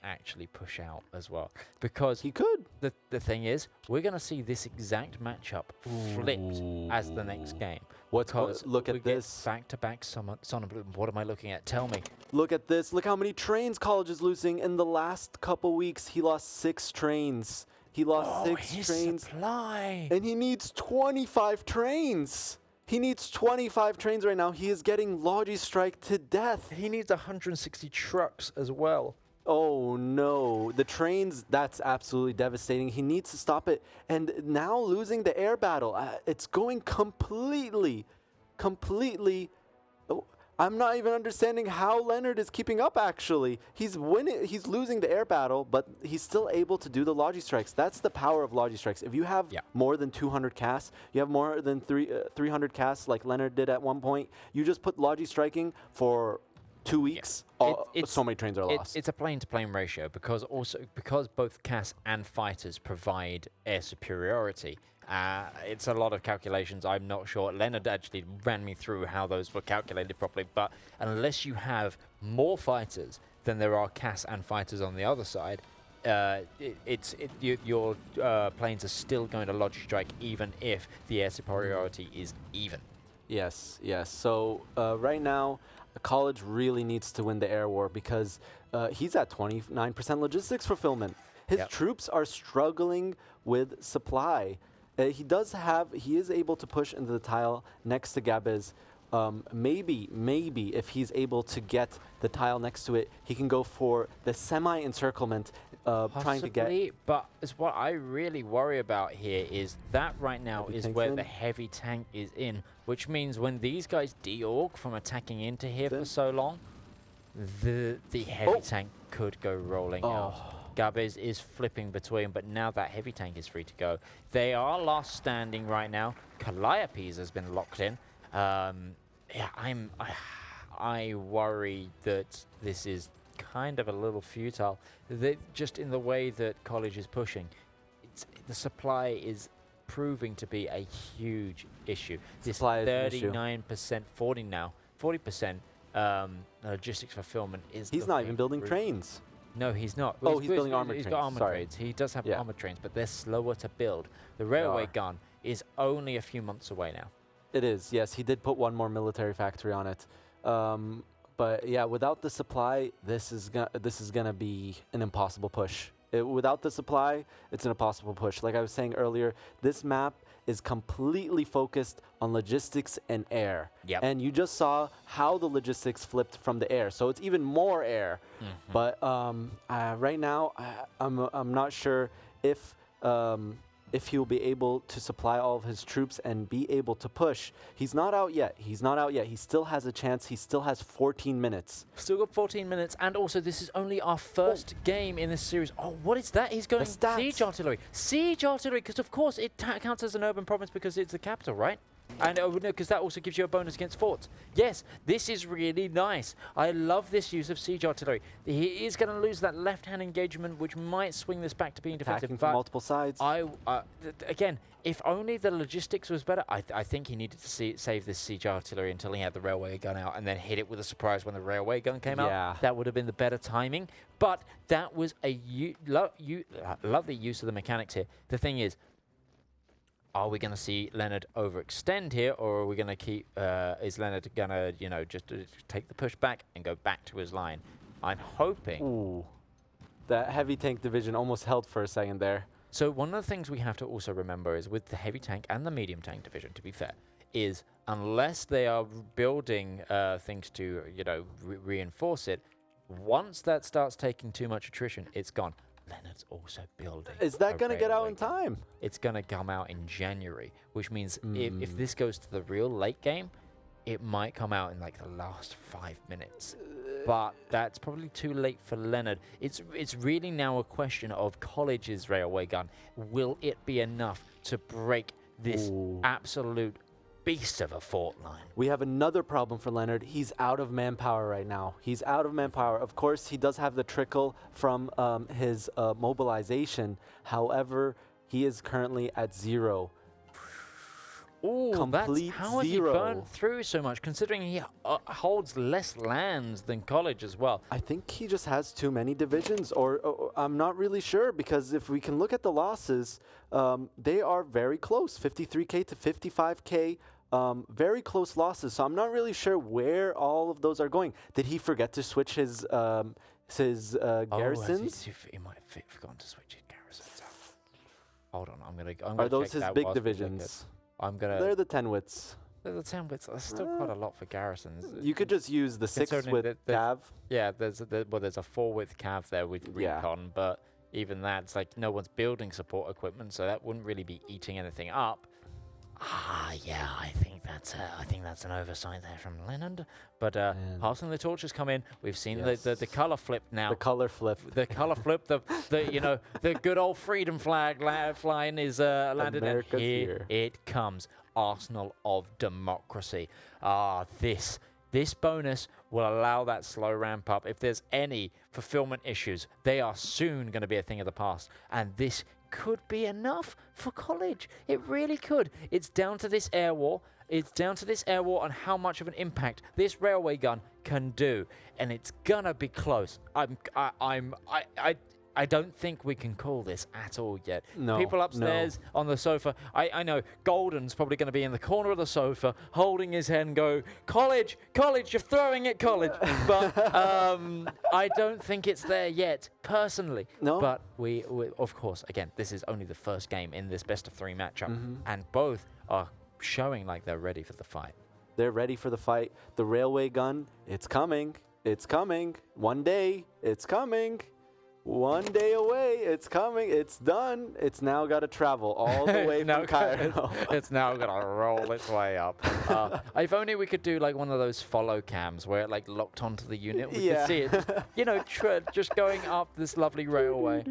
actually push out as well, because he could. The thing is, we're going to see this exact matchup flipped as the next game. Look at this. Back-to-back Sonneblume. What am I looking at? Tell me. Look at this. Look how many trains College is losing. In the last couple weeks, he lost 6 trains. He lost 6 trains. Supply. And he needs 25 trains. He needs 25 trains right now. He is getting Logi Strike to death. He needs 160 trucks as well. Oh no, the trains, that's absolutely devastating. He needs to stop it. And now losing the air battle, it's going completely. I'm not even understanding how Lennard is keeping up, actually. He's winning. He's losing the air battle, but he's still able to do the Logi Strikes. That's the power of Logi Strikes. If you have more than 200 casts, you have more than 300 casts like Lennard did at one point, you just put Logi Striking for 2 weeks, so many trains are lost. It's a plane-to-plane ratio because both CAS and fighters provide air superiority. It's a lot of calculations. I'm not sure. Lennard actually ran me through how those were calculated properly, but unless you have more fighters than there are CAS and fighters on the other side, your planes are still going to Logi Strike even if the air superiority is even. Yes, yes. So right now, College really needs to win the air war because he's at 29% logistics fulfillment. His troops are struggling with supply. He is able to push into the tile next to Gabez. Maybe if he's able to get the tile next to it, he can go for the semi-encirclement, trying to get... But what I really worry about here is that right now is where the heavy tank is in, which means when these guys de-org from attacking into here for so long, the heavy tank could go rolling out. Gabez is flipping between, but now that heavy tank is free to go. They are last standing right now. Calliope's has been locked in. I worry that this is kind of a little futile. Just in the way that College is pushing, the supply is proving to be a huge issue. This 39%, 40% logistics fulfillment is. He's not even building trains. No, he's not. Oh, he's building armored trains. He's got armored trains. He does have armored trains, but they're slower to build. The railway gun is only a few months away now. It is, yes. He did put one more military factory on it. But yeah, without the supply, this is gonna be an impossible push. Without the supply, it's an impossible push. Like I was saying earlier, this map is completely focused on logistics and air. Yep. And you just saw how the logistics flipped from the air. So it's even more air. Mm-hmm. But right now, I'm not sure if he'll be able to supply all of his troops and be able to push. He's not out yet. He still has a chance. He still has 14 minutes. Still got 14 minutes. And also, this is only our first game in this series. Oh, what is that? He's going siege artillery. Siege artillery, because of course it counts as an urban province because it's the capital, right? And no, because that also gives you a bonus against forts. Yes, this is really nice. I love this use of siege artillery. He is going to lose that left-hand engagement, which might swing this back to being defensive. Attacking from multiple sides. Again, if only the logistics was better, I think he needed to save this siege artillery until he had the railway gun out and then hit it with a surprise when the railway gun came out. That would have been the better timing. But that was a lovely use of the mechanics here. The thing is, are we going to see Lennard overextend here, or are we going to keep? Is Lennard going to, just take the push back and go back to his line? I'm hoping. Ooh, that heavy tank division almost held for a second there. So one of the things we have to also remember is with the heavy tank and the medium tank division, to be fair, is unless they are building things to, reinforce it, once that starts taking too much attrition, it's gone. Lennard's also building. Is that going to get out in time? It's going to come out in January, which means if this goes to the real late game, it might come out in like the last 5 minutes. But that's probably too late for Lennard. It's really now a question of College's railway gun. Will it be enough to break this absolute beast of a fort line? We have another problem for Lennard. He's out of manpower right now. He's out of manpower. Of course, he does have the trickle from his mobilization. However, he is currently at 0. Oh, how has he burned through so much, considering he holds less lands than College as well? I think he just has too many divisions, or I'm not really sure, because if we can look at the losses, they are very close, 53K to 55K, very close losses. So I'm not really sure where all of those are going. Did he forget to switch his garrisons? He might have forgotten to switch his garrisons. Hold on, I'm gonna are those his big divisions? They're the 10-wits. They're the 10-wits. That's still quite a lot for garrisons. You could just use the 6-wit cav. Yeah, there's a 4-width cav there with recon, but even that, it's like no one's building support equipment, so that wouldn't really be eating anything up. I think I think that's an oversight there from Lennard. But passing the torch has come in. We've seen the color flip now. The color flip. The color flip. The the good old freedom flag flying is landed. America's and here here. it comes. Arsenal of democracy. This bonus will allow that slow ramp up. If there's any fulfillment issues, they are soon going to be a thing of the past. And this could be enough for college. It really could. It's down to this air war. It's down to this air war and how much of an impact this railway gun can do. And it's going to be close. I don't think we can call this at all yet. No, people upstairs on the sofa. I know Golden's probably going to be in the corner of the sofa holding his head and go, college, you're throwing it, college. But I don't think it's there yet, personally. No. But we, of course, again, this is only the first game in this best-of-3 matchup. And both are showing like they're ready for the fight. They're ready for the fight. The railway gun, it's coming. It's coming. One day, it's coming. One day away, it's coming, it's done. It's now got to travel all the way from Cairo. It's now got to roll its way up. If only we could do like one of those follow cams where it like locked onto the unit. We could see it, just going up this lovely railway.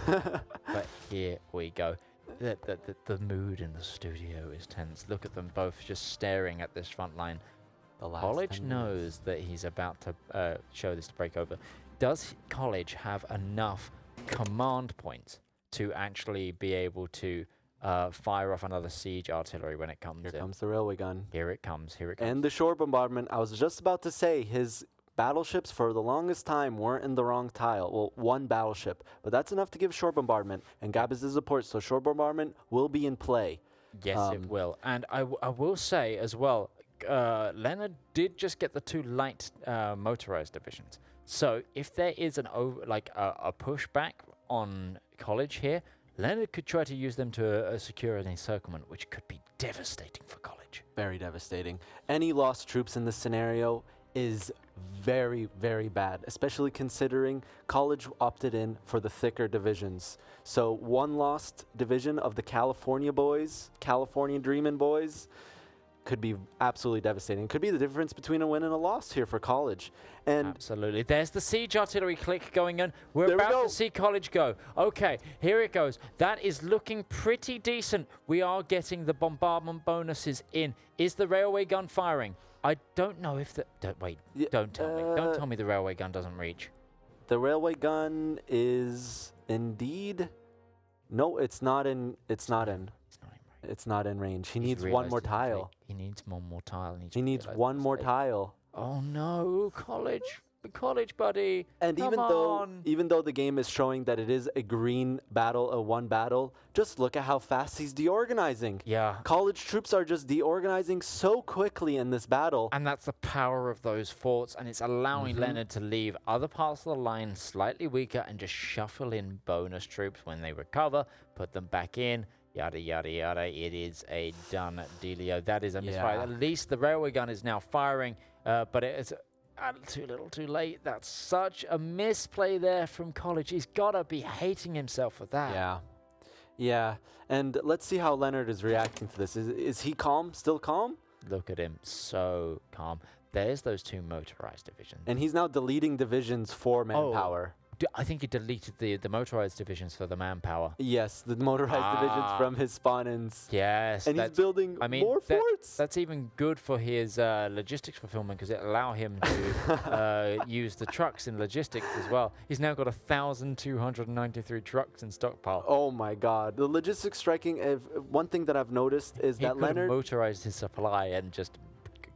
But here we go. The mood in the studio is tense. Look at them both just staring at this front line. College knows that he's about to show this to break over. Does College have enough command points to actually be able to fire off another siege artillery when it comes in? Here comes the railway gun. Here it comes. And the shore bombardment. I was just about to say his battleships for the longest time weren't in the wrong tile. Well, one battleship. But that's enough to give shore bombardment. And Gabas is a port, so shore bombardment will be in play. Yes, it will. And I will say as well, Lennard did just get the 2 light motorized divisions. So if there is a pushback on College here, Lennard could try to use them to secure an encirclement, which could be devastating for College. Very devastating. Any lost troops in this scenario is very, very bad, especially considering College opted in for the thicker divisions. So 1 lost division of the California boys, California Dreamin' boys, could be absolutely devastating. Could be the difference between a win and a loss here for College. And absolutely. There's the siege artillery click going on. We're about to see College go. Okay, here it goes. That is looking pretty decent. We are getting the bombardment bonuses in. Is the railway gun firing? I don't know if the... Don't tell me. Don't tell me the railway gun doesn't reach. The railway gun is indeed... No, it's not in... It's not in range. He needs one more tile. He needs one more tile. He needs one more tile. Oh no, college buddy. And even though the game is showing that it is a green battle, a 1 battle, just look at how fast he's deorganizing. Yeah. College troops are just deorganizing so quickly in this battle. And that's the power of those forts, and it's allowing Lennard to leave other parts of the line slightly weaker and just shuffle in bonus troops when they recover, put them back in. Yada, yada, yada. It is a done dealio. That is a misfire. At least the railway gun is now firing, but it's too little too late. That's such a misplay there from College. He's got to be hating himself for that. Yeah. And let's see how Lennard is reacting to this. Is he calm? Still calm? Look at him. So calm. There's those 2 motorized divisions. And he's now deleting divisions for manpower. I think he deleted the motorized divisions for the manpower. Yes, the motorized divisions from his spawn-ins. Yes. And he's building more forts. That's even good for his logistics fulfillment because it allows him to use the trucks in logistics as well. He's now got 1,293 trucks in stockpile. Oh my God. The logistics striking, one thing that I've noticed is that Lennard motorized his supply and just...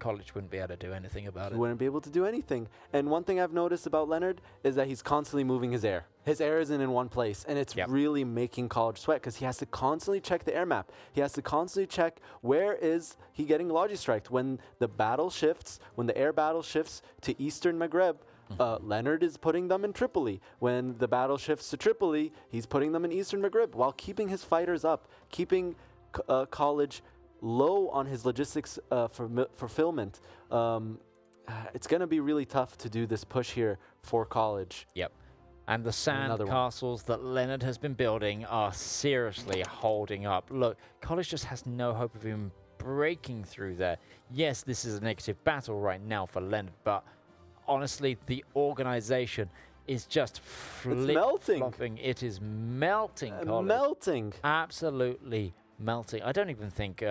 College wouldn't be able to do anything about it. He wouldn't be able to do anything. And one thing I've noticed about Lennard is that he's constantly moving his air. His air isn't in one place, and it's really making College sweat because he has to constantly check the air map. He has to constantly check where is he getting logi-striked. When the battle shifts, when the air battle shifts to Eastern Maghreb, Lennard is putting them in Tripoli. When the battle shifts to Tripoli, he's putting them in Eastern Maghreb while keeping his fighters up, keeping College low on his logistics fulfillment. It's going to be really tough to do this push here for College. Yep. And the sand castles that Lennard has been building are seriously holding up. Look, College just has no hope of even breaking through there. Yes, this is a negative battle right now for Lennard, but honestly, the organization is just flip-flopping. It is melting, College. Melting. Absolutely melting. I don't even think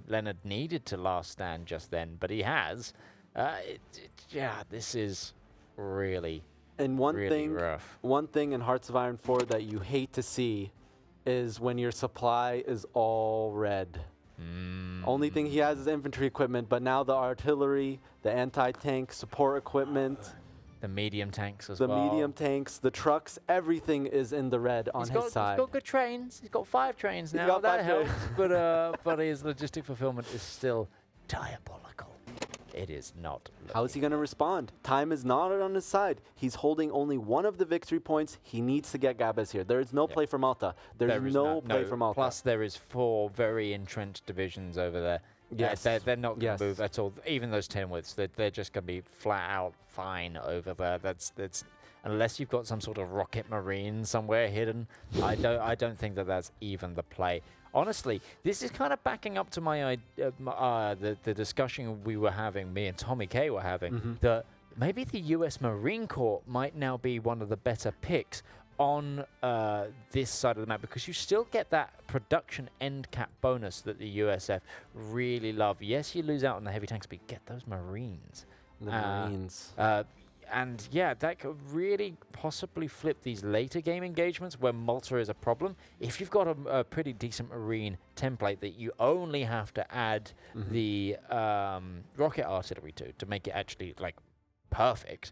Lennard needed to last stand just then, but he has. Yeah, this is really, and really rough. One thing in Hearts of Iron 4 that you hate to see is when your supply is all red. Only thing he has is infantry equipment, but now the artillery, the anti-tank support equipment, the medium tanks as well. The medium tanks, the trucks, everything is in the red on his side. He's got good trains. He's got 5 trains now. That helps. But his logistic fulfillment is still diabolical. It is not. How is he going to respond? Time is not on his side. He's holding only one of the victory points. He needs to get Gabes here. There is no play for Malta. There is no play for Malta. Plus, there is 4 very entrenched divisions over there. Yes. They're not going to move at all. Even those 10 widths, they're just going to be flat out fine over there. That's unless you've got some sort of rocket marine somewhere hidden. I don't think that's even the play. Honestly, this is kind of backing up to my the discussion we were having, me and Tommy K were having, that maybe the U.S. Marine Corps might now be one of the better picks on this side of the map, because you still get that production end cap bonus that the USF really love. Yes, you lose out on the heavy tanks, but you get those Marines. The Marines. And yeah, that could really possibly flip these later game engagements where Malta is a problem. If you've got a pretty decent Marine template that you only have to add the rocket artillery to make it actually like perfect,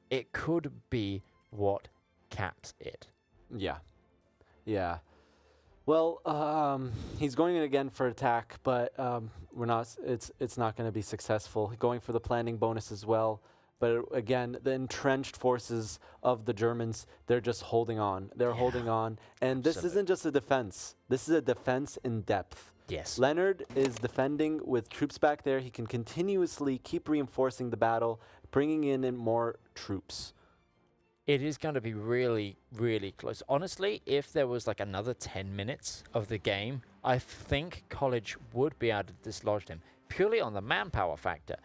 it could be what caps it. Yeah. Yeah. Well, he's going in again for attack, but we're not. It's not going to be successful. Going for the planning bonus as well. But again, the entrenched forces of the Germans, they're just holding on. They're holding on. And this isn't just a defense. This is a defense in depth. Yes. Lennard is defending with troops back there. He can continuously keep reinforcing the battle, bringing in more troops. It is going to be really, really close. Honestly, if there was like another 10 minutes of the game, I think College would be able to dislodge him, purely on the manpower factor.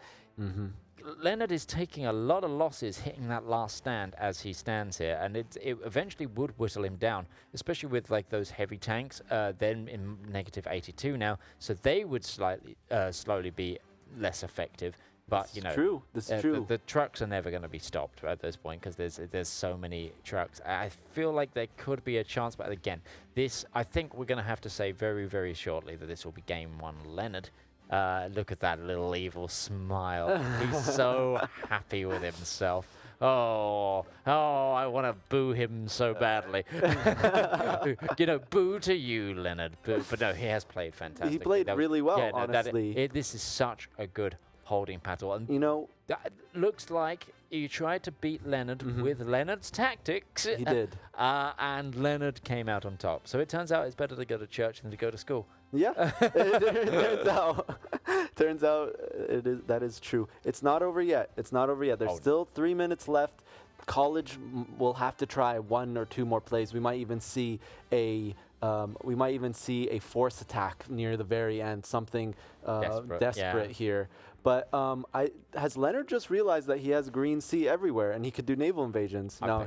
Lennard is taking a lot of losses hitting that last stand as he stands here, and it eventually would whittle him down, especially with like those heavy tanks, then in negative 82 now, so they would slowly be less effective. But this is true. This is true. The trucks are never going to be stopped at this point because there's so many trucks. I feel like there could be a chance, but again, I think we're going to have to say very, very shortly that this will be game 1 Lennard. Look at that little evil smile. He's so happy with himself. Oh, I want to boo him so badly. Boo to you, Lennard. But no, he has played fantastic. He played really well, honestly. This is such a good holding battle. And that looks like you tried to beat Lennard with Lennard's tactics. He did. And Lennard came out on top. So it turns out it's better to go to church than to go to school. Yeah, turns out that is true. It's not over yet. There's still 3 minutes left. College will have to try 1 or 2 more plays. We might even see a force attack near the very end. Something desperate here. But has Lennard just realized that he has green sea everywhere and he could do naval invasions? I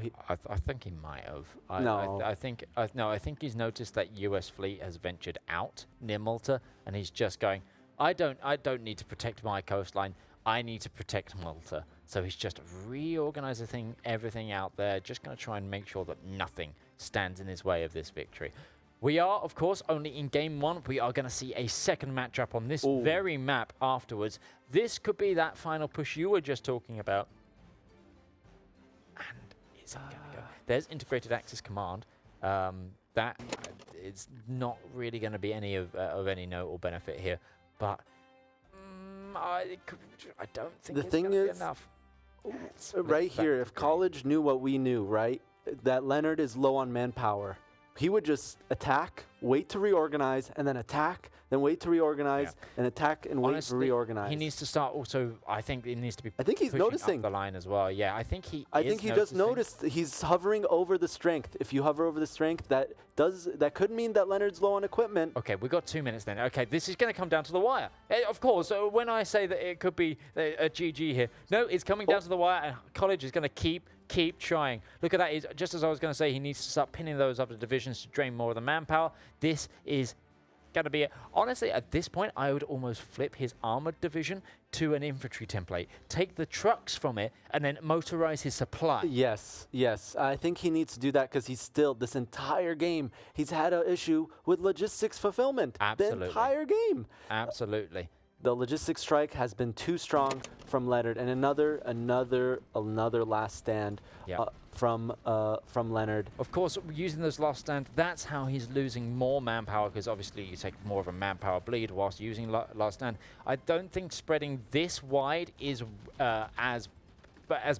think he might have. I think he's noticed that U.S. fleet has ventured out near Malta, and he's just going, I don't need to protect my coastline. I need to protect Malta. So he's just reorganizing everything out there, just going to try and make sure that nothing stands in his way of this victory. We are, of course, only in game 1. We are going to see a second matchup on this very map afterwards. This could be that final push you were just talking about. And is it going to go? There's Integrated Axis Command. That is not really going to be any of any note or benefit here. But I don't think it's going to be enough. Right here, if College knew what we knew, right, that Lennard is low on manpower. he would just attack, wait to reorganize, and then attack, then wait to reorganize, and attack and wait to reorganize. He needs to start also, I think it needs to be I think he's noticing up the line as well. Yeah, I think he just noticed he's hovering over the strength. If you hover over the strength, that could mean that Lennard's low on equipment. Okay, we've got 2 minutes then. Okay, this is going to come down to the wire. Of course, when I say that it could be a GG here, no, it's coming down to the wire, and College is going to keep trying. Look at that. Just as I was going to say, he needs to start pinning those other divisions to drain more of the manpower. This is going to be it. Honestly, at this point, I would almost flip his armored division to an infantry template. Take the trucks from it and then motorize his supply. Yes. I think he needs to do that because he's still, this entire game, he's had an issue with logistics fulfillment. Absolutely. The entire game. Absolutely. The logistics strike has been too strong from Lennard, and another last stand from Lennard. Of course, using those last stand, that's how he's losing more manpower, because obviously you take more of a manpower bleed whilst using last stand. I don't think spreading this wide is as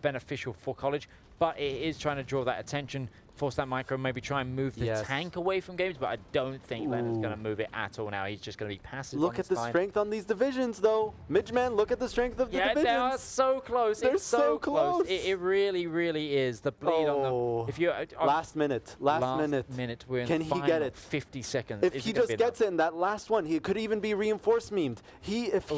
beneficial for College, but it is trying to draw that attention, force that micro, maybe try and move the tank away from games, but I don't think Lennard's going to move it at all now. He's just going to be passive. Look at the strength on these divisions, though. Midgeman, look at the strength of the divisions. Yeah, they are so close. They're it's so close. It really, really is. The bleed on them. If you last minute. We're in Can the he final get it? 50 seconds. If he just gets it in that last one, he could even be reinforced memed. If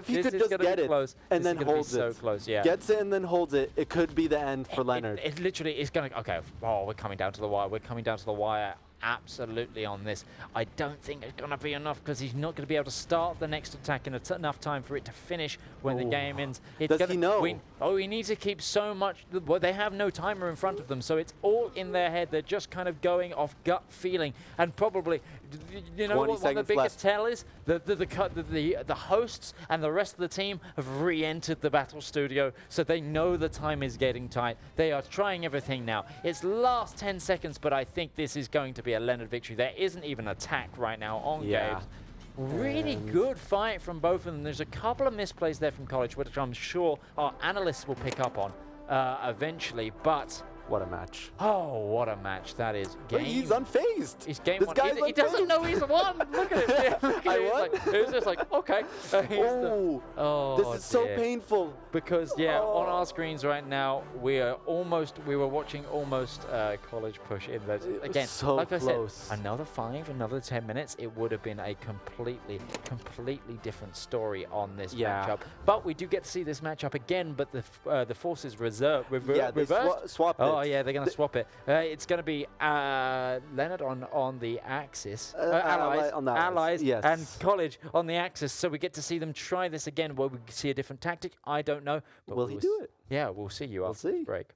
he could just get it and then holds it. So close, yeah. Gets it and then holds it, it could be the end for Lennard. It literally is going to. Okay. Oh, we're coming down to the wire. We're coming down to the wire absolutely on this. I don't think it's going to be enough because he's not going to be able to start the next attack in enough time for it to finish when the game ends. Does he know? He needs to keep so much. Well, they have no timer in front of them, so it's all in their head. They're just kind of going off gut feeling, and probably, you know what the biggest tell is? The hosts and the rest of the team have re-entered the battle studio, so they know the time is getting tight. They are trying everything now. It's last 10 seconds, but I think this is going to be a Lennard victory. There isn't even an attack right now on Gabe's. Really good fight from both of them. There's a couple of misplays there from College, which I'm sure our analysts will pick up on eventually, but what a match. Oh, what a match that is. He's unfazed. He's game one. He doesn't know he's won. Look at him. Look at him. He's just like, okay. This is so painful. Because, on our screens right now, we were watching almost College push in. Again, so like close. I said, another 10 minutes, it would have been a completely different story on this matchup. But we do get to see this matchup again, but the forces reversed. Swap it. Oh, yeah, they're going to swap it. It's going to be Lennard on the Axis, Allies, and College on the Axis. So we get to see them try this again where we see a different tactic. I don't know. But will he do it? Yeah, we'll see you after the break.